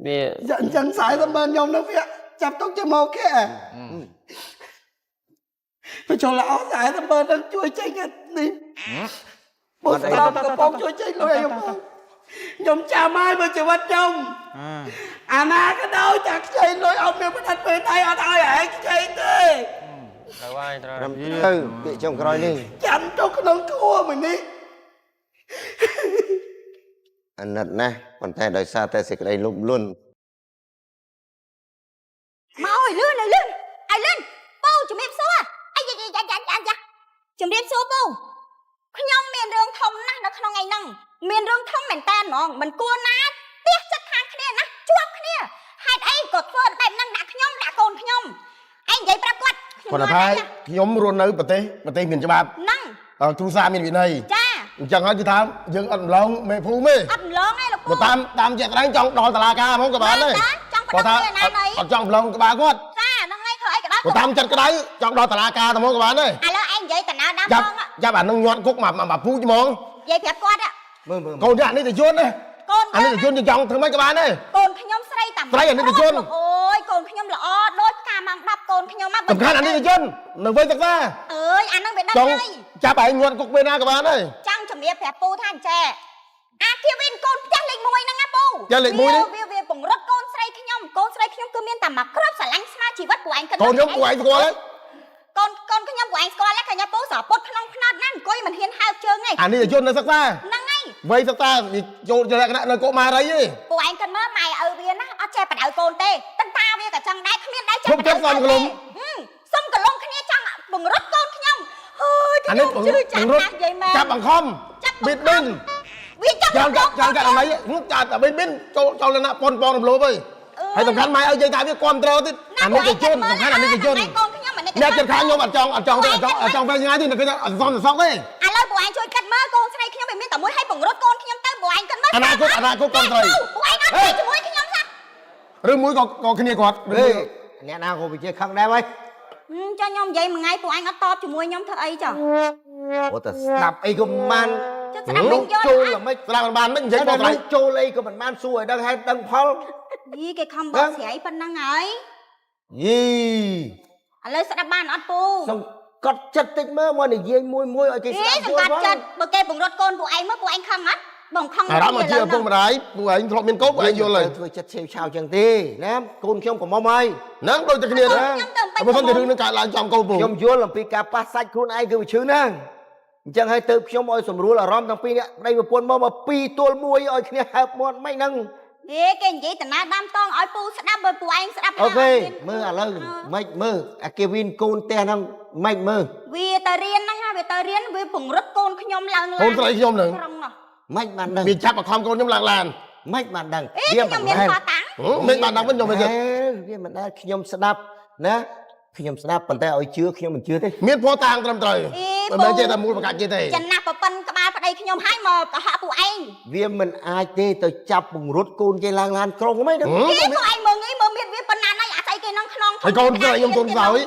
B: វា
A: អញ្ចឹង40,000ខ្ញុំនៅវាចាប់ទុកជាមកគេទៅចូលអស់40,000នឹងជួយចេញនេះបងស្ដាប់កំពុងជួយចេញលុយឲ្យខ្ញុំចាំហើយមើលជីវិតខ្ញុំអាណាក៏ដោយចាខ្ចីលុយអត់មានផ្ដាច់ពេលដៃអត់ឲ្យឯងខ្ចីទេ
B: ត្រូវហើយត្រូវ
H: ត្រឹមទៅពាក្យចុងក្រោយនេះ
A: ចាំទៅក្នុងគួរមួយនេះ
H: អាណិតណាស់ប៉ុន្តែដោយសារតែសេចក្តីលោភលន់
D: មកឲ្យលឿនឲ្យលឿនពូជំរាបសួរអាយយ៉ាជំរាបសួរពូខ្ញុំមានរឿងធំណាស់នៅក្នុងថ្ងៃហ្នឹងមានរឿងធំមែនតើហ្មងមិនគួរណាផ្ទះចិត្តខាងគ្នាណាជាប់គ្នាហេតុអីក៏ធ្វើបែបហ្នឹងដាក់ខ្ញុំដាក់កូនខ្ញុំឯងនិយាយប្រាប់គាត់
G: គាត់ថាខ្ញុំរស់នៅប្រទេសមានច្បាប់
D: ហ្នឹង
G: គ្រូសាមានវិន័យ
D: ចា
G: អញ្ចឹងហើយគឺថាយើងអត់ម្លងមេភូមិទេ
D: អត់ម្លងទេលោកពូ
G: បើតាមជាក់ស្ដែងចង់ដល់តុលាការហ្មងក៏បានដែរ
D: ចង់បដិសេធណាណៃ
G: អត់ចង់ម្លងក្បាលគាត់
D: ចាហ្នឹងហើយធ្វើអីក៏ដោយ
G: បើតាមចិត្តក្តៅចង់ដល់តុលាការតែហ្មងក៏បានដែរ
D: ឥឡូវឯងនិយាយតាណាដើម
G: ចាប់
D: បង
G: ចាប់អានឹងញាត់គុកមកពូជហ្មង
D: និយាយប្រាប់គាត់
H: មើល
G: កូននេះអានេះទៅយន្តណា
D: កូន
G: អានេះទៅយន្តយើងចង់ធ្វើម៉េចក៏បានដែរ
D: កូនខ្ញុំស្រីតា
G: ស្រីអានេះទៅយន្ត
D: អូយកូនខ្ញុំល្អដូចផ្កាម៉ោង10កូនខ្ញុំមក
G: សំខាន់អានេះទៅយន្តនៅវិញសិក្សា
D: អើយអាហ្នឹងវាដឹង
G: ចង់
D: ហើយ
G: ចាប់ឯងញាត់គុកពេលណាក៏បានដែរ
D: ចង់ជំរាបប្រាប់ពូថាអញ្ចេះអាគៀវិនកូនផ្ទះលេខ1ហ្នឹងណាពូ
G: ផ្ទះលេខ1នេះ
D: វាពង្រត់កូនស្រីខ្ញុំគឺមានតែមកគ្រាប់ស្រឡាញ់ស្មារជីវិតពួកឯងគិត
G: កូនខ្ញុំពួកឯងស្គាល់ទេ
D: កូនខ្ញុំពួកឯងស្គាល់ទេឃើញពូស្រពុតក្នុងផ្នែកណាអង្គុយមិនហ៊ានហើបជើងទេ
G: អានេះទៅយន្តនៅសិក្សា
D: ហ្នឹងហើយ
G: វ័យសិក្សាចូលលក្ខណៈនៅកុមារីទេ
D: ពួកឯងគិតមើលម៉ែឪវាណាអត់ចេះបដៅកូនទេតន្តាវាក៏ចឹងដែរគ្មានដែរចេះ
G: ខ្ញុំចាប់សំកលុំ
D: សុំកលុំគ្នាចង់បង្រត់កូនខ្ញុំអើយ
G: អានេះ
D: ខ្ញុំជឿចាំណាស់និយាយមែន
G: ចាប់បង្ខំ
D: ចាប់
G: ប៊ីតប៊ីន
D: វាចាប់
G: ចាំកាត់អ្វីចាត់តែប៊ីតប៊ីនចូលលក្ខណៈប៉ុនរំលោភអើយហើយសំខាន់ម៉ែឲ្យនិយាយថាវាគ្រប់ត្រូលទៀតអានេះទៅជន់សំខាន់អានេះទៅជន់
D: កូនខ្ញុំអានេះ
G: អ្នកចិត្តខាងខ្ញុំអត់ចង់ទេអត់ចង់ពេលញ៉ាយទេគឺអត់សមសក់ទេ
D: ឥឡូវពួកឯងជួយកាត់មើលកូនស្រីខ្ញុំវាមានតែមួយឲ្យបង្រត់កូនខ្ញុំទៅពួកឯងគិតមើល
G: អនាគតកូនស្រី
D: ពួកឯងអត់ជួយជាមួយខ្ញុំសោះ
G: ឬមួយក៏គ្នាគាត់
H: អ្នកណាក៏វិជាខឹងដែរហើយ
D: ចុះខ្ញុំនិយាយមួយថ្ងៃពួកឯងអត់តបជាមួយខ្ញុំធ្វើអីចុះ
H: អូតែស្ដាប់អីក៏មិនបាន
D: ចុះស្ដាប់វិញយល់
H: ចូលល្មិច
G: ស្ដាប់មិនបានមិននិយាយ
H: តែ
G: បងស្រី
H: ចូលអីក៏មិនបានសួរឲ្យដឹងហេតុដឹងផល
D: យីគេខំបកស្រាយប៉ុណ្ណឹងហើយ
H: យី
D: ឥឡូវស្ដាប់បានអត់ពូ
H: សង្កត់ចិត្តតិចមើលមកនិយាយមួយឲ្យគេស្ដាប់
D: សង្កាត់ចិត្តបើគេបង្រត់កូនពួកឯងមើលពួកឯងខឹងអត់
H: អ
D: បងខំ
G: អារម្មណ៍មកជាឪពុកម្ដាយពួកឯងធ្លាប់មានកូនពួកឯងយល់ហើយ
H: ធ្វើចិត្តឆេវឆាវចឹងទេណាកូនខ្ញុំកុំមកហើយ
G: ហ្នឹងដូចតែគ្នាដែរបើមិនតែរឿងនឹងកើតឡើងចំកូនពូ
H: ខ្ញុំយល់អំពីការប៉ះសាច់ខ្លួនឯងគឺវាឈឺណាស់អញ្ចឹងហើយទៅខ្ញុំឲ្យសម្រួលអារម្មណ៍ទាំងពីរនេះប្តីប្រពន្ធមក2ទល់1ឲ្យគ្នាហើបមាត់មិនហ្នឹង
D: គេនិយាយតាណាដាំតងឲ្យពូស្ដាប់បើពូឯងស្ដាប់
H: អូខេមើលឥឡូវមិនមើលអាគេវីនកូនផ្ទះហ្នឹងមិនមើល
D: វាទៅរៀនហ្នឹងវាទៅរៀនវាពង្រឹកកូនខ្ញុំឡើង
G: កូនស្រីខ្ញុំហ្នឹង
H: មិនបានដឹង
G: វាចាប់បខំកូនខ្ញុំឡើងឡាន
H: មិនបានដឹង
D: វាខ្ញុំមានខតាំង
G: មិនបានដឹងវិញខ្ញុំមិនជឿ
H: វាមិនដែលខ្ញុំស្ដាប់ណាខ្ញុំស្ដាប់ប៉ុន្តែឲ្យជឿខ្ញុំមិនជឿទេ
G: មានភ័ស្តុតាងត្រឹមត្រូវមិនមែនចេះតែមូលប្រកាសចេះទេ
D: ចំណាស់ប្រពន្ធក្បាលប្តីខ្ញុំឲ្យមកកុហកពូឯង
H: វាមិនអាចទេទៅចាប់ពង្រត់កូនគេឡើងឡានក្រុងហ្មង
D: គេពូឯងមើងងាយមើលមានវាប៉ុណ្ណាណៃអាស្អីគេក្នុងខ្នង
G: ហើយកូនស្រីខ្ញុំកូនសោយ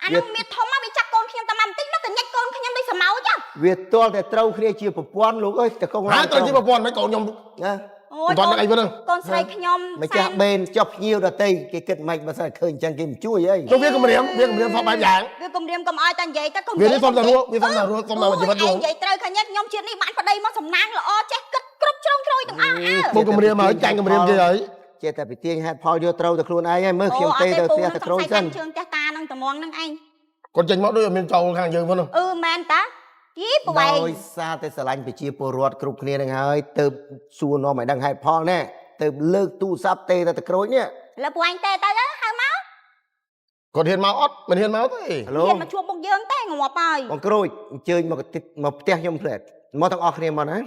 D: អានោះមានធំមកវាចាប់កូនខ្ញុំតែមកបន្តិចនោះទៅញិចកូនខ្ញុំដូចសមោច
H: វាទាល់តែត្រូវគ្នាជាប្រព័ន្ធលោកអើយតកង
G: ហើយទៅជាប្រព័ន្ធមិនកូនខ្ញុំ
H: ណា
D: អូយ
G: មិនអីវិញ
D: កូនស្រីខ្ញុំ
H: ម្ចាស់បេនចុះភ្ញៀវដតីគេគិតមិនបើសិនឃើញអញ្ចឹងគេមិនជួយអី
G: ទៅវាគម្រាមសពបែបយ៉ាង
D: វាគំរាមកំអល់តែនិយាយទៅកុំ
G: វានេះសុំតែរស់វាសុំតែរស់សុំតែជីវិតរស់
D: និយាយត្រូវខាងខ្ញុំជាតិនេះបានប្តីមកសំណាងល្អចេះគិតគ្រប់ជ្រុងជ្រោយទាំងអស់អើ
G: ពុកគម្រាមហើយចាញ់គម្រាមគេហើយ
H: ចេះតែពីទាញហេតុផលយកត្រូវទៅខ្លួនឯងហើយមើលខ្ញុំទេទៅផ្ទះទៅក្រូចសិន
D: ជើងផ្ទះតានឹងត្មងនឹងឯង
G: គាត់ចេញមកដូចមានចូលខាងយើងហ្នឹង
D: មែនតាយីប្រវែង
H: ដោយសារតែស្រឡាញ់ប្រជាពលរដ្ឋគ្រប់គ្នានឹងហើយទៅសួរនាំឲ្យដឹងហេតុផលណែទៅលើកទូរស័ព្ទទេទៅក្រូចនេះ
D: លើពួកឯងទេទៅហៅមក
G: គាត់ហ៊ានមកអត់មិនហ៊ានមកទេ
H: ហឡូ
D: ហ៊ានមកជួបមុខយើងទេងាប់ហើយ
H: បងក្រូចអញ្ជើញមកផ្ទះខ្ញុំផ្លែតមកទាំងអស់គ្នាមកណា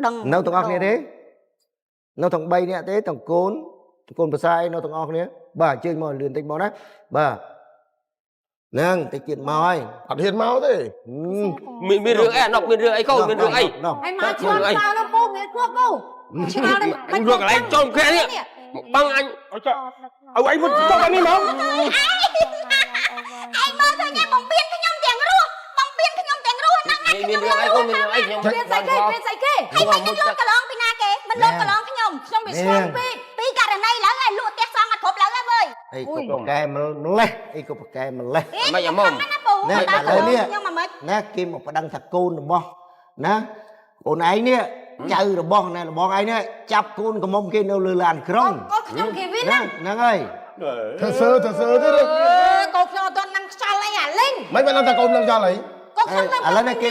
D: ដឹង
H: នៅទាំងអស់គ្នាទេនៅទាំង3នាក់ទេទាំងកូនប្រសាយនៅទាំងអស់គ្នាបាទអញ្ជើញមកលឿនតិចមកណាបាទហ្នឹងតិចទៀតមកហើយ
G: អត់ហ៊ានមកទេ
C: មានរឿងអីអាណុកមានរឿងអីកូនមានរឿងអី
D: ហើយមកឆ្លងឆ្លងទៅពូមានពួកពូឆ្លងទៅ
C: អញរកកន្លែងចូលគ្នានេះបងអញឲ្យអីមុនចូលអានេះមក
D: ឯងមើលឃើញបងពៀនខ្ញុំទាំងរស់បងពៀនខ្ញុំទាំងរស់ហ្នឹង
C: មានរឿងអីកូនមានរឿងអីខ្ញុំ
D: ពៀនស្អីគេពៀនស្អីគេហើយមិនលក់កន្លងពីណាគេមិនលក់កន្លងខ្ញុំវាស្គាល់ពីករណីឡើងហើយលក់ផ្ទះសងអត់គ្រប់ឡើងហើយវើយ
H: អីក៏ប្រកែម្លេះអីក៏ប្រកែម្លេះ
C: មិនអាមុំ
D: ណាពូខ្ញុំមកមិន
H: ណាគេមកប្តឹងថាកូនរបស់ណាកូនឯងនេះចៅរបស់ណែរបស់ឯងនេះចាប់កូនកំមុំគេនៅលើឡានក្រុង
D: កូនខ្ញុំគេវិញ
H: ហ្នឹងហើយ
G: ធ្វើសើទេ
D: កូនខ្ញុំអត់ទាន់នឹងខ្យល់អីអាលីង
G: មិនបានថាកូននឹងចោលអី
D: កូនខ្ញុំទៅ
H: ឥឡូវនេះគេ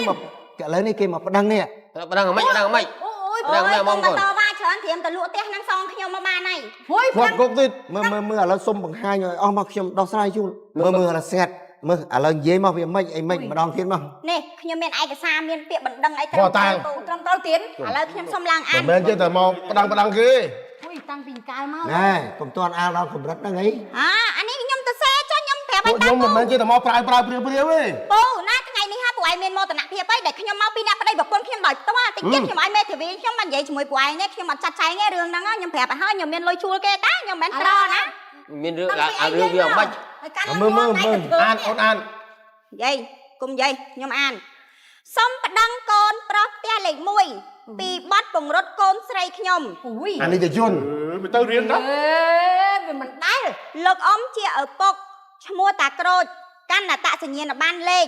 H: មកប្តឹងនេះ
C: ប្តឹងមិនប្តឹងមិន
D: អូយបងមកតវ៉ាច្រើនត្រៀមទៅលក់ផ្ទះនឹងសងខ្ញុំមកបានហើយហួយ
G: គាត់គុកទៀត
H: មើលឥឡូវសុំបង្ហាញឲ្យអស់មកខ្ញុំដោះស្រាយជូនមើលឥឡូវស្ងាត់មើលឥឡូវនិយាយមកវាមិនអីមិនម្ដងទៀតមក
D: នេះខ្ញុំមានឯកសារមានពាក្យបណ្ដឹងអីត្រឹមត្រូវទៀតឥឡូវខ្ញុំសុំឡើងអាន
G: មិនមែនចេះតែមកប្តឹងគេ
D: ហួយតាំងពីកាលមក
H: ណែកុំទាន់អាលដល់កម្រិតហ្នឹងអី
D: អានេះខ្ញុំទៅសេចុះខ្ញុំប្រាប់
G: ពួក
D: ឲ្យ
G: ខ្ញុំមិនមែនចេះតែមកប្រើព្រាវទេ
D: ពូណាថ្ងៃនេះហាពួកឯងមានមោទនភាពអីដែលខ្ញុំមកពីអ្នកប្តីប្រពន្ធខ្ញុំដោយផ្ទាល់តិចទៀតខ្ញុំឲ្យមេធាវីខ្ញុំបាននិយាយជាមួយពួកឯងនេះខ្ញុំអត់ចាត់ចែងទេរឿងហ្នឹងខ្ញុំប្រាប់ឲ្យហើយខ្ញុំមានលុយជួលគេតាខ្ញុំមិនក្រណា
C: មានរឿងរឿងវាមិន
H: មើល
G: អានអូនអាន
D: យាយគុំយាយខ្ញុំអានសុំប្តឹងកូនប្រុសផ្ទះលេខ1ពីបទពង្រត់កូនស្រីខ្ញុំ
G: អានេះជាជនទៅរៀនទៅ
D: វាមិនដែលលោកអ៊ំជាឪពុកឈ្មោះតាក្រូចកាន់អត្តសញ្ញាណប័ណ្ណលេខ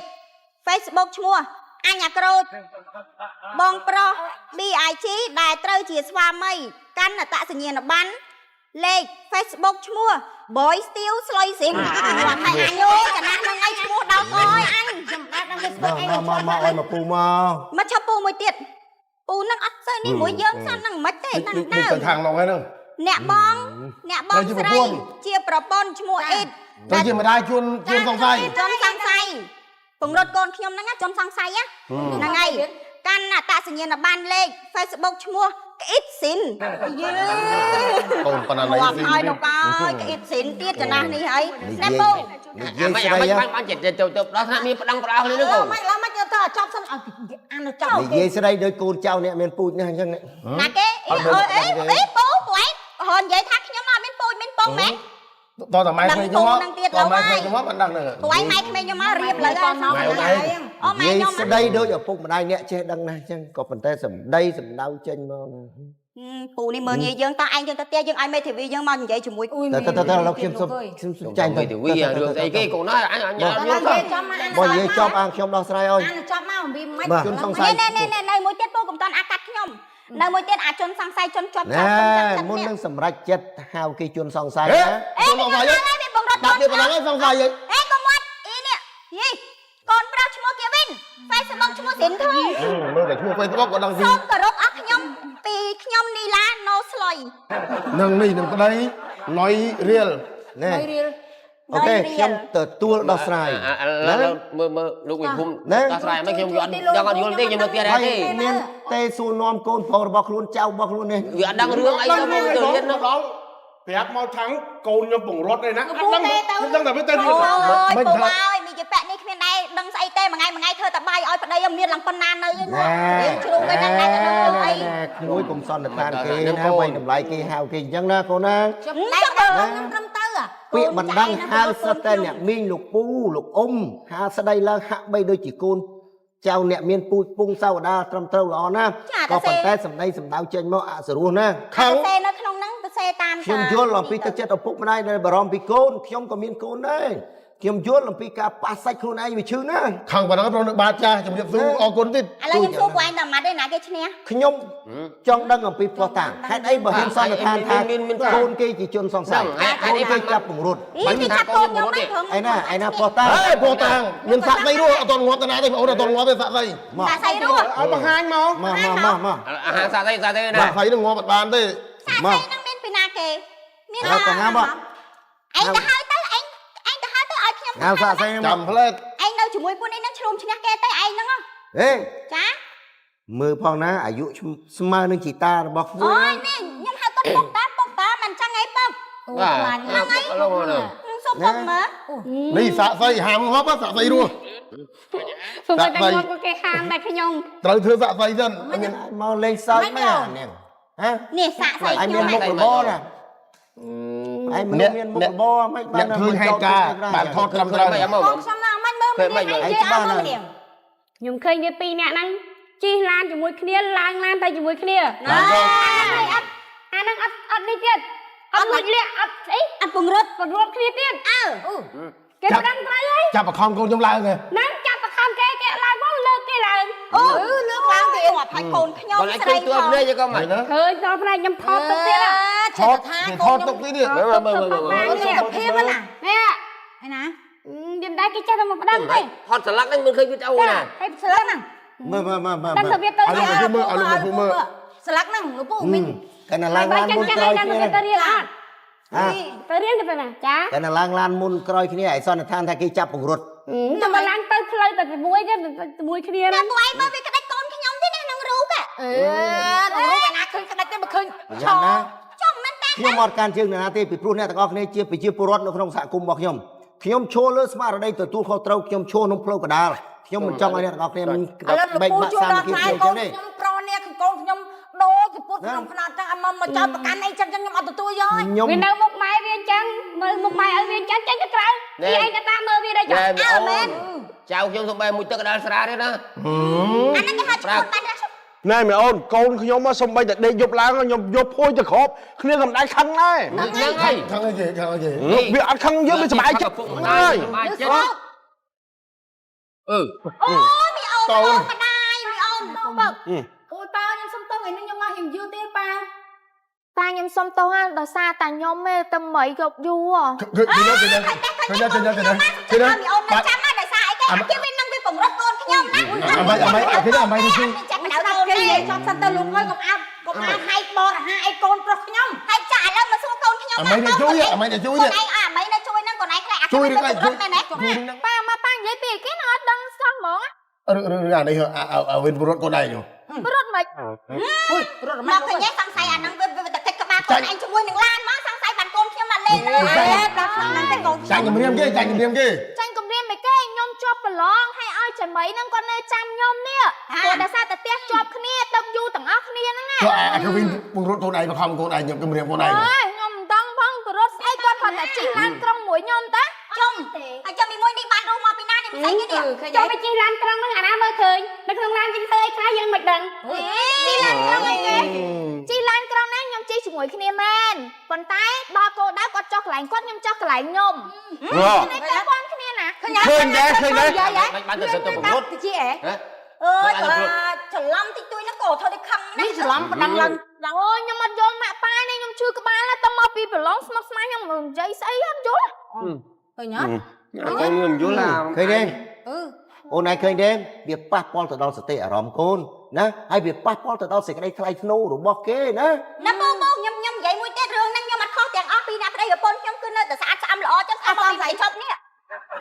D: Facebook ឈ្មោះអញអាក្រូចបងប្រុស BIG ដែលត្រូវជាស្វាមីកាន់អត្តសញ្ញាណប័ណ្ណលេខ Facebook ឈ្មោះ Boy Steel ស្លុយស៊ីងគាត់ថាអញអូកណាស់នឹងអីឈ្មោះដល់កយអញខ្ញុំដាក់ដល់ Facebook អី
H: មកឲ្យមកពូមក
D: មកឆាប់ពូមួយទៀតពូនឹងអត់ស្អីនេះមួយយើងសិននឹងមិនទេដល់
G: ទៅខាងនោះហ្នឹង
D: អ្នកបងស្រីជាប្រពន្ធឈ្មោះអ៊ីត
G: ទៅជាម្ដាយជួនសង្ស័យ
D: ជនសង្ស័យពង្រត់កូនខ្ញុំហ្នឹងជនសង្ស័យហ្នឹងហើយកាន់អត្តសញ្ញាណប័ណ្ណលេខ Facebook ឈ្មោះក្អ៊ីតស៊ីនយេ
G: កូនប៉ុណ្ណា
D: មកហើយដល់កោក្អ៊ីតស៊ីនទៀតចំណាស់នេះហើយណាពូ
H: និយាយស្រី
C: បានចិត្តទៅដល់ថាមានប្តឹងប្រអស់នេះកូន
D: មិនឡើយមកទៅចប់សិនឲ្យអានទៅចប់
H: និយាយស្រីដោយកូនចៅអ្នកមានពូជនេះអញ្ចឹង
D: ណាគេអីពូពួកឯងហននិយាយថាខ្ញុំអត់មានពូជមានពងមែន
G: តតម៉ែក្មេងខ្ញុំមកម៉ែក្មេងខ្ញុំមកមិនដឹងហ្នឹង
D: ពួកឯងម៉ែក្មេងខ្ញុំមករៀបលើដល់មកហើយអូម៉ែ
H: និយាយ
D: ខ្ញុំ
H: ស្ដីដូចឪពុកម្ដាយអ្នកចេះដឹងណាស់អញ្ចឹងក៏ប៉ុន្តែសម្ដីសម្ដៅចេញមក
D: ពូនេះមើលងាយយើងតើឯងយើងទៅផ្ទះយើងឲ្យមេធាវីយើងមកនិយាយជាមួយ
H: ទៅលោកខ្ញុំសុំចាញ់ទៅ
C: ទៅវារឿងស្អីគេកូនណាអញ
D: ដល់និយាយចំមក
H: បើនិយាយចប់អាងខ្ញុំដោះស្រាយឲ្យ
D: អានចប់មកវាមិន
H: ជនសង្ស័យ
D: នេះនៅមួយទៀតពូកុំតន់អាកាត់ខ្ញុំនៅមួយទៀតអាជនសង្ស័យជនជាប់
H: ណែមុននឹងសម្រេចចិត្តហៅគេជនសង្ស័យណា
D: អេបងរត់វាបង្រត់
G: ដាក់ទៀតប៉ុណ្ណឹងហើយសង្ស័យយើង
D: អេកុំមាត់អ៊ីនេះយីកូនប្រុសឈ្មោះគេវិន Facebook ឈ្មោះសិនធ្វើ
G: មើលតែឈ្មោះ Facebook ក៏ដឹងទី
D: សូមគោរពអស់ខ្ញុំពីខ្ញុំនីឡា no ស្លុយ
G: នឹងនេះនឹងប្តីណយរៀល
H: ណែអូខេខ្ញុំទទួលដោះស្រាយ
C: មើលលោកវិភពដោះស្រាយមិនខ្ញុំយកអត់យល់ទេខ្ញុំនៅផ្ទះដែរទេ
H: មានទេសួរនាំកូនប្រុសរបស់ខ្លួនចៅរបស់ខ្លួននេះ
C: វាអត់ដឹងរឿងអីទៅមកទៅរៀនណា
G: ដល់ប្រាប់មកខាងកូនខ្ញុំបង្រត់ទេណាអត់ដឹងខ្ញុំដឹងតែវាទៅ
D: អូ
G: រៀល
D: យ
G: មិន
D: ពូ
G: ថា
D: ហើយមីជាពាក់នេះគ្មានដែរដឹងស្អីទេមួយថ្ងៃធ្វើតែបាយឲ្យប្តីមានឡើងប៉ុណ្ណានៅហ្នឹងរៀនជ្រុំវិញណាស់តែទៅអី
H: ក្មួយកុំសន្និដ្ឋានគេណាបីតម្លៃគេហៅគេអញ្ចឹងណាកូនណា
D: ខ្ញុំតែខ្ញុំត្រឹមទៅ
H: ពាក្យបណ្ដឹងហៅសិតតែអ្នកមីងលោកពូលោកអ៊ំហៅស្ដីឡើងហាក់បីដូចជាកូនចៅអ្នកមានពូជពងសាវតាត្រឹមត្រូវល្អណាស់ក៏ប៉ុន្តែសម្ដីសម្ដៅចេញមកអសរោះណា
D: ខឹងទៅនៅក្នុងហ្នឹងទៅសេតាម
H: ខ្ញុំយល់អំពីទឹកចិត្តឪពុកម្ដាយដែលបារម្ភពីកូនខ្ញុំក៏មានកូនដែរខ្ញុំយល់អំពីការប៉ះសាច់ខ្លួនឯងវាឈឺណា
G: ខឹងប៉ុណ្ណឹងប្រនៅបាតចាស់ជំរាបសួរអរគុណទៀត
D: ឥឡូវខ្ញុំសួរពួកឯងតែម៉ាត់ទេណាគេឈ្នះ
H: ខ្ញុំចង់ដឹងអំពីផ្លោះតាហេតុអីបើហ៊ានសន្និដ្ឋានថាកូនគេជាជនសង្ស័យកូនគេចាប់ពង្រត់
D: អីគេចាប់កូនខ្ញុំមិនព្រម
H: ឯណាផ្លោះតា
G: អេពោតាំងមានសាក់ស្អីរស់អត់តងាប់តាណាទេបងអូនអត់តងាប់ទេសាក់ស្អី
H: មក
D: សាក់ស្អីរស់
G: ឲ្យបង្ហាញមក
H: មក
C: អាហារសាស្អីណា
G: សាក់ស្អីនឹងងាប់អត់បានទេ
D: សាក់ស្អីហ្នឹងមានពីណាគេមាន
H: ទៅទៅណាមក
D: ឯងទៅហើយទៅឯងទៅហើយទៅឲ្យខ្ញុំ
H: ហៅសាក់ស្អីមក
G: ចាំផ្លែត
D: ឯងនៅជាមួយពួកនេះនឹងជ្រុំឈ្នះគេទៅឯងហ្នឹង
H: ហេ
D: ចា
H: មើលផងណាអាយុស្មើនឹងជីតារបស់ខ្លួន
D: អូយនេះខ្ញុំហៅគាត់ពុកតាមិនចឹងអីពុក
C: បាទលោកមក
D: ខ្ញុំសុំពុកមើល
G: នេះសាក់ស្អីហាមងាប់សាក់ស្អីរស់
F: សូមតែខ្ញុំក៏គេហាមតែខ្ញុំ
G: ត្រូវធ្វើសាក់ស្អីសិន
H: មានមកលេងសើចមែននាងហ៎
D: នេះសាក់ស្អី
H: ឯង
D: ខ្ញុំ
H: មានមុខរបរណាឯងមានមុខរបរមិនបាន
G: អ្នកឃើញហេតុការបានថតត្រឹមត្រូវ
C: មិនមក
D: បងខ្ញុំណាមិនមើលមិននិយាយឲ្យមើលនាង
F: ខ្ញុំឃើញគេពីរនាក់ហ្នឹងជិះឡានជាមួយគ្នាឡើងឡានទៅជាមួយគ្នា
D: ណា
F: អាហ្នឹងអត់នេះទៀតអត់លួចលាក់អត់ស្អី
D: អត់ពង្រត់
F: បង្រួបគ្នាទៀតគេប្រដឹងត្រូវហើយ
G: ចាប់បខំកូនខ្ញុំឡើងទេ
F: ហ្នឹងចាប់បខំគេឡើងមកលើកគេឡើង
D: អូលើកឡើងគេងាប់ហើយកូនខ្ញុំ
C: còn lại
D: ស្រី
C: cứ tua đây cho con mày
F: ឃើញដល់ផ្នែកខ្ញុំថតទៅទៀត
G: ថតគេថតទុកទីនេះ
C: មើល
D: សុខភាពហ្នឹងណា
F: នេះ
D: ឯណា
F: យន្តដែរគេចេះតែមកប្រដឹងទេ
C: ថតស្លាកហ្នឹងមិនឃើញវាទៅណា
D: ហើយស្លាកហ្នឹង
H: មើល
F: ដឹងតែវាទៅ
G: ឲ្យលោកពូមើលឲ្យលោកពូមើល
D: ស្លាកហ្នឹងលោកពូមីន
H: កណ្ដាឡើងឡានមុនក្រោយគ្នា
F: ទៅរៀនអត់
H: ហ៎
F: ទៅរៀនទៅណាចា
H: កណ្ដាឡើងឡានមុនក្រោយគ្នាឯសន្និដ្ឋានថាគេចាប់ពង្រត់
F: ចាំមកឡើងទៅផ្លូវតែជាមួយទេជាមួយគ្នា
D: តែ
F: ហ្នឹង
D: ពួកឯងមើលវាក្តាច់កូនខ្ញុំទេណាក្នុងរូបរូបឯណាឃើញក្តាច់ទេមកឃើញ
H: យ៉ាងណា
D: ចំមិនតែ
H: ខ្ញុំអត់ការជើងណាទេពីព្រោះអ្នកទាំងអស់គ្នាជាប្រជាពលរដ្ឋនៅក្នុងសហគមន៍របស់ខ្ញុំឈរលើស្មារតីទទួលខុសត្រូវខ្ញុំឈរក្នុងផ្លូវកណ្ដាលខ្ញុំមិនចង់ឲ្យអ្នកទាំងអស់គ្នាមានបែកបាក់សាមគ្គីភាពចឹងទេ
D: ខ្ញុំប្រនេះគឺកូនខ្ញុំដូរពីពុតក្នុងផ្នត់ចឹងឲ្យមកចោលប្រកាន់អីចឹងខ្ញុំអត់ទទួលយក
H: ខ្ញុំ
F: វានៅមុខម៉ែវាអញ្ចឹងមើលមុខម៉ែឲ្យវាអញ្ចឹងចេញទៅក្រៅវាឯងក៏តាមមើលវាដែរចា
C: nè mẹ chàoខ្ញុំសុំបែរមួយទឹកដាល់ស្រាទេណា
D: អាហ្នឹងគេហៅឈ្មោះបាត់ណា
I: ណែមែអូនកូនខ្ញុំមកសំបីតែដេកយប់ឡើងខ្ញុំយកភួយទៅគ្របគ្នាកំដៅខឹងដែរ
C: ហ្នឹងហើយ
G: ខឹងអីគេខឹងអីគេ
I: វាអត់ខឹងយើងវាសុបាយចិត្តហើយ
C: សុបាយចិត្ត
D: អូមីអូនម្ដាយមីអូនបើអូតាខ្ញុំសុំទោសឯនេះខ្ញុំមករៀងយូរទេប៉ា
J: តាខ្ញុំសុំទោសហើយដោយសារតាខ្ញុំទេតែមិនគ្រប់យូរ
G: គឺគេយកគេយកគេយកគេយកគេយក
D: មីអូនមិនចាំណាដោយសារអីគេវានឹងវាពង្រត់កូនខ្ញុំណា
G: អមៃគេយកអមៃនេះជួយ
D: ចាំដៅកូនទេចាំសិនទៅលោកហើយកុំអាប់ហែកបរអាហាអីកូនប្រុសខ្ញុំហែកចាឥឡូវមកសួរកូនខ្ញុំ
G: អមៃនេះជួយអមៃនេះជួយ
D: កូ
G: ទេ
D: នឯងអាមីនៅជួយហ្នឹងកូនឯងខ្លាចអា
G: ជួយនឹងឯងជួយ
D: មែនទេ
G: ជួយនឹង
J: ប៉ាមកប៉ានិយាយពីគេអត់ដឹងសោះហ្មង
G: រឿងអានេះឲ្យវិនរត់កូនឯង
J: រត់មិន
D: រត់មកឃើញសង្ស័យអាហ្នឹងវាតែកិច្ចក្បាលកូនឯងជាមួយនឹងឡានមកសង្ស័យបានកូនខ្ញុំមកលេងដល់ឆ្នាំហ្នឹងតែកូន
G: ចាញ់គម្រាមគេចាញ់គម្រាមគេ
J: ចាញ់គម្រាមមិនគេខ្ញុំជាប់ប្រឡងហើយឲ្យចមីហ្នឹងគាត់នៅចាំខ្ញុំនេះព្រោះដោយសារតែផ្ទះជាប់គ្នាទឹកយូរទាំងអស់គ្នាហ្នឹងណា
G: ចុះអាគេវិនពង្រត់កូនឯងបខំកូនឯងខ្ញុំគម្រាមកូនឯង
J: អើយខ្ញុំមិនដឹងផងទៅរត់ស្អីគាត់គាត់តែជិះឡានក្រុងមួយខ្ញុំតា
D: ចំហើយចាំមីមួយនេះបានរស់មកពីណានេះមិនស្អីគេនេះ
F: ចូលទៅជិះឡានត្រង់ហ្នឹងអាណាមើលឃើញនៅក្នុងឡានវិញធ្វើអីខ្លះយើងមិនដឹង
J: ជិះឡានក្រុងអីគេជិះឡានក្រុង lại nhom này cái con cái này nè
C: ឃើញដែរឃើញដែរ
B: មិនបានទៅសិនទៅបង្រួត
D: ទៅជាអេ
B: ហ៎
D: អើយច្រឡំតិចតួចហ្នឹងក៏ធ្វើតែខឹងនេះច្រឡំប៉ុណ្ណឹងឡើង
J: ôi nhưng mà vô mẹ ba này nhưng chưa có ba là tao mau bị belong smoke smile nhưng mà dây sấy hết vô
D: ឃើញអត់
C: ខ្ញុំយល់ថា
H: ឃើញទេ
D: អឺ
H: អូនឯងឃើញទេវាប៉ះពាល់ទៅដល់សតិអារម្មណ៍កូនណាហើយវាប៉ះពាល់ទៅដល់សេចក្តីថ្លៃថ្នូររបស់គេណា
D: ណាបងខ្ញុំនិយាយមួយទៀតរឿងហ្នឹងខ្ញុំអត់ខុសទាំងអស់ពីអ្នកប្តីប្រពន្ធខ្ញុំគឺនៅតែស្អាតស្អំល្អចឹងស្អាតមកពីស្រីឈប់នេះ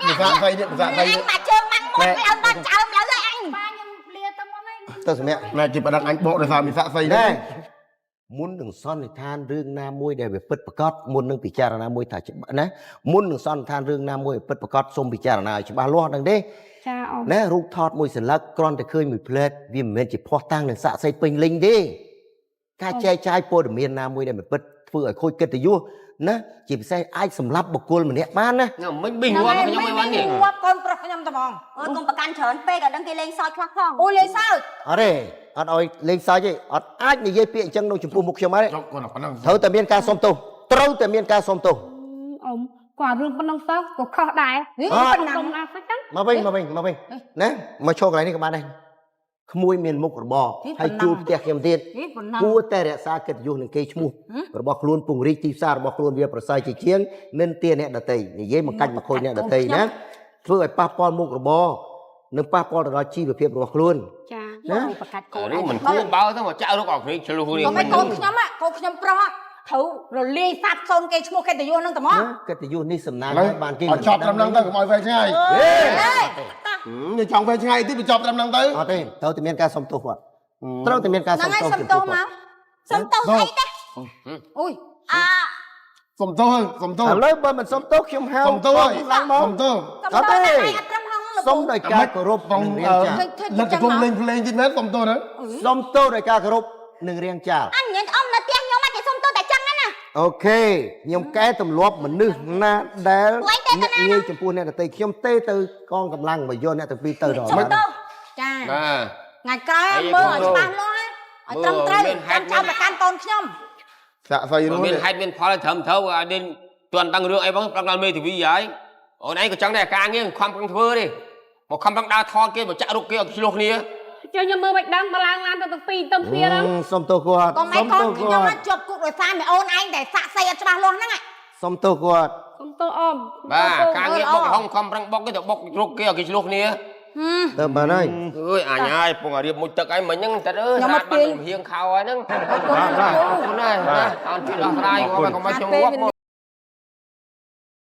G: ភាសាស្អីនេះភាសាស្អី
D: អញ
G: នេះ
D: មកជើងម៉ាំងមុនឲ្យដល់ចើមឡើយអញ
J: ba nhưng lia tao muốn này
H: ទៅសម្រាប់
G: ណែជាបដិអញបកដោយសារភាសាស្អី
H: ណែ
G: នេះ
H: មុននឹងសន្និដ្ឋានរឿងណាមួយដែលវាពិតប្រាកដមុននឹងពិចារណាមួយថាច្បាស់ណាមុននឹងសន្និដ្ឋានរឿងណាមួយពិតប្រាកដសូមពិចារណាឲ្យច្បាស់លាស់ហ្នឹងទេ
F: ចាអ៊ំ
H: ណារូបថតមួយសន្លឹកគ្រាន់តែឃើញមួយផ្លែតវាមិនមែនជាភ័ស្តុតាងនឹងស័ក្តិសិទ្ធិពេញលេញទេការចែកចាយព័ត៌មានណាមួយដែលមិនពិតធ្វើឲ្យខូចកិត្តិយសណាជាពិសេសអាចសម្លាប់បុគ្គលម្នាក់បានណា
C: មិនប៊ីងងាប់ខ្ញុំមិនបានទេ
D: ងាប់កូនប្រុសខ្ញុំតែហ្មងអើយកុំប្រកាន់ច្រើនពេកឲ្យដឹងគេលេងសើចខ្លះផងអូលេងសើច
H: អត់ទេអត់ឲ្យលេងសើចទេអត់អាចនិយាយពាក្យអញ្ចឹងនៅចំពោះមុខខ្ញុំទេ
G: ចុកគាត់ប៉ុណ្ណឹង
H: ត្រូវតែមានការសុំទោសត្រូវតែមានការសុំទោស
F: អ៊ំគាត់រឿងប៉ុណ្ណឹងទៅក៏ខុសដែរ
D: នេះ
H: អត់
D: ប៉ុណ្ណឹង
F: កុំណាស់ទៅ
H: មកវិញណាមកឈរកន្លែងនេះក៏បានដែរក្មួយមានមុខរបរហើយជួលផ្ទះខ្ញុំទៀត
D: នេះប៉ុណ្ណឹង
H: គួរតែរក្សាកិត្តិយសនឹងគេឈ្មោះរបស់ខ្លួនពង្រីកទីផ្សាររបស់ខ្លួនវាប្រសើរជាជាងនិន្ទាអ្នកដតីនិយាយមកកាច់មកខូចអ្នកដតីណាធ្វើឲ្យប៉ះពាល់មុខរបរនិងប៉ះពាល់ទៅដល់ជីវភាពរបស់ខ្លួន
F: ចា
H: ណា
D: ប្រកាច់កូន
C: រឿងមិនគួរបើទៅមកចាក់រុកអស់គ្នាឆ្លុះគ្នា
D: កុំឲ្យកូនខ្ញុំកូនខ្ញុំប្រុសត្រូវរលាយសាប់សូនគេឈ្មោះកិត្តិយសហ្នឹងតែមក
H: កិត្តិយសនេះសំណាង
G: ឥឡូវ
H: ឲ្យបានគេ
G: អត់ចប់ត្រឹមហ្នឹងទៅកុំឲ្យវែងឆ្ងាយ ខ្ញុំចង់វែងឆ្ងាយតិចបញ្ចប់ត្រឹមហ្នឹងទៅ
H: អត់ទេត្រូវតែមានការសុំទោសគាត់ត្រូវតែមានការ
D: ហ្នឹង
H: សុំ
D: ហើយ
H: ទោស
D: សុំទោសមកសុំទោសអីទេអូយអា
G: សុំទោសសុំទោស
H: ឥឡូវបើមិនសុំទោសខ្ញុំហៅ
G: សុំទោសហើយ
H: ឡើងមក
G: សុំទោស
D: សុំទោសតែអត់ត្រឹមហ្នឹង
H: សុំដោយការគោរព
G: បង
H: និងរៀងចាល
G: លឹកជុំលេងភ្លេងតិចមែនសុំទោសណា
H: សុំទោសដោយការគោរពនិងរៀងចាល
D: អញញ៉ាំអមនៅផ្ទះខ្ញុំមកគេសុំទោសតែចឹងណា
H: អូខេខ្ញុំកែទម្លាប់មនុស្សណាដែលអ្នកងាយចំពោះអ្នកដទៃខ្ញុំទេទៅកងកម្លាំងមកយកអ្នកទាំងពីរទៅដល់
D: សុំ
H: បាន
D: ទោសចា
C: បាទ
D: ថ្ងៃក្រោយមើលឲ្យច្បាស់លាស់ឲ្យត្រឹមត្រូវចាំចោលប្រកាន់កូនខ្ញុំ
G: សាក់ស្អីនោះ
C: មានហេតុមានផលត្រឹមត្រូវឲ្យđếnទាន់តាំងរឿងអីបងប្រឹងដល់មេធាវីហើយអូនឯងក៏ចង់ដែរការងារខំប្រឹងធ្វើទេមកខំប្រឹងដើរថតគេមកចាក់រុកគេឲ្យឆ្លោះគ្នា
F: ចុះខ្ញុំមើលមិនដឹងបើឡើងឡានទៅទាំងពីរទៅគ្នាហ្នឹង
H: សុំទោសគាត់
D: កុំឲ្យកូនខ្ញុំមកជាប់គុកដោយសារមីអូនឯងតែសាក់សៃអត់ច្បាស់លាស់ហ្នឹង
H: សុំទោសគាត់
F: សុំទោសអ៊ំ
C: បាទការងារបុកហុងខំប្រឹងបុកគេទៅបុករុកគេឲ្យគេឆ្លោះគ្នា
H: ទៅបានហើយ
C: អើយអញហើយពងរៀបមួយទឹកអីមិញហ្នឹងតែអើយបានហៀងខោហើយហ្នឹង
D: កូនខ្ញុំ
C: ណាអត់ជួយដោះស្រាយគាត់កុំឲ្យខ្ញុំងាប់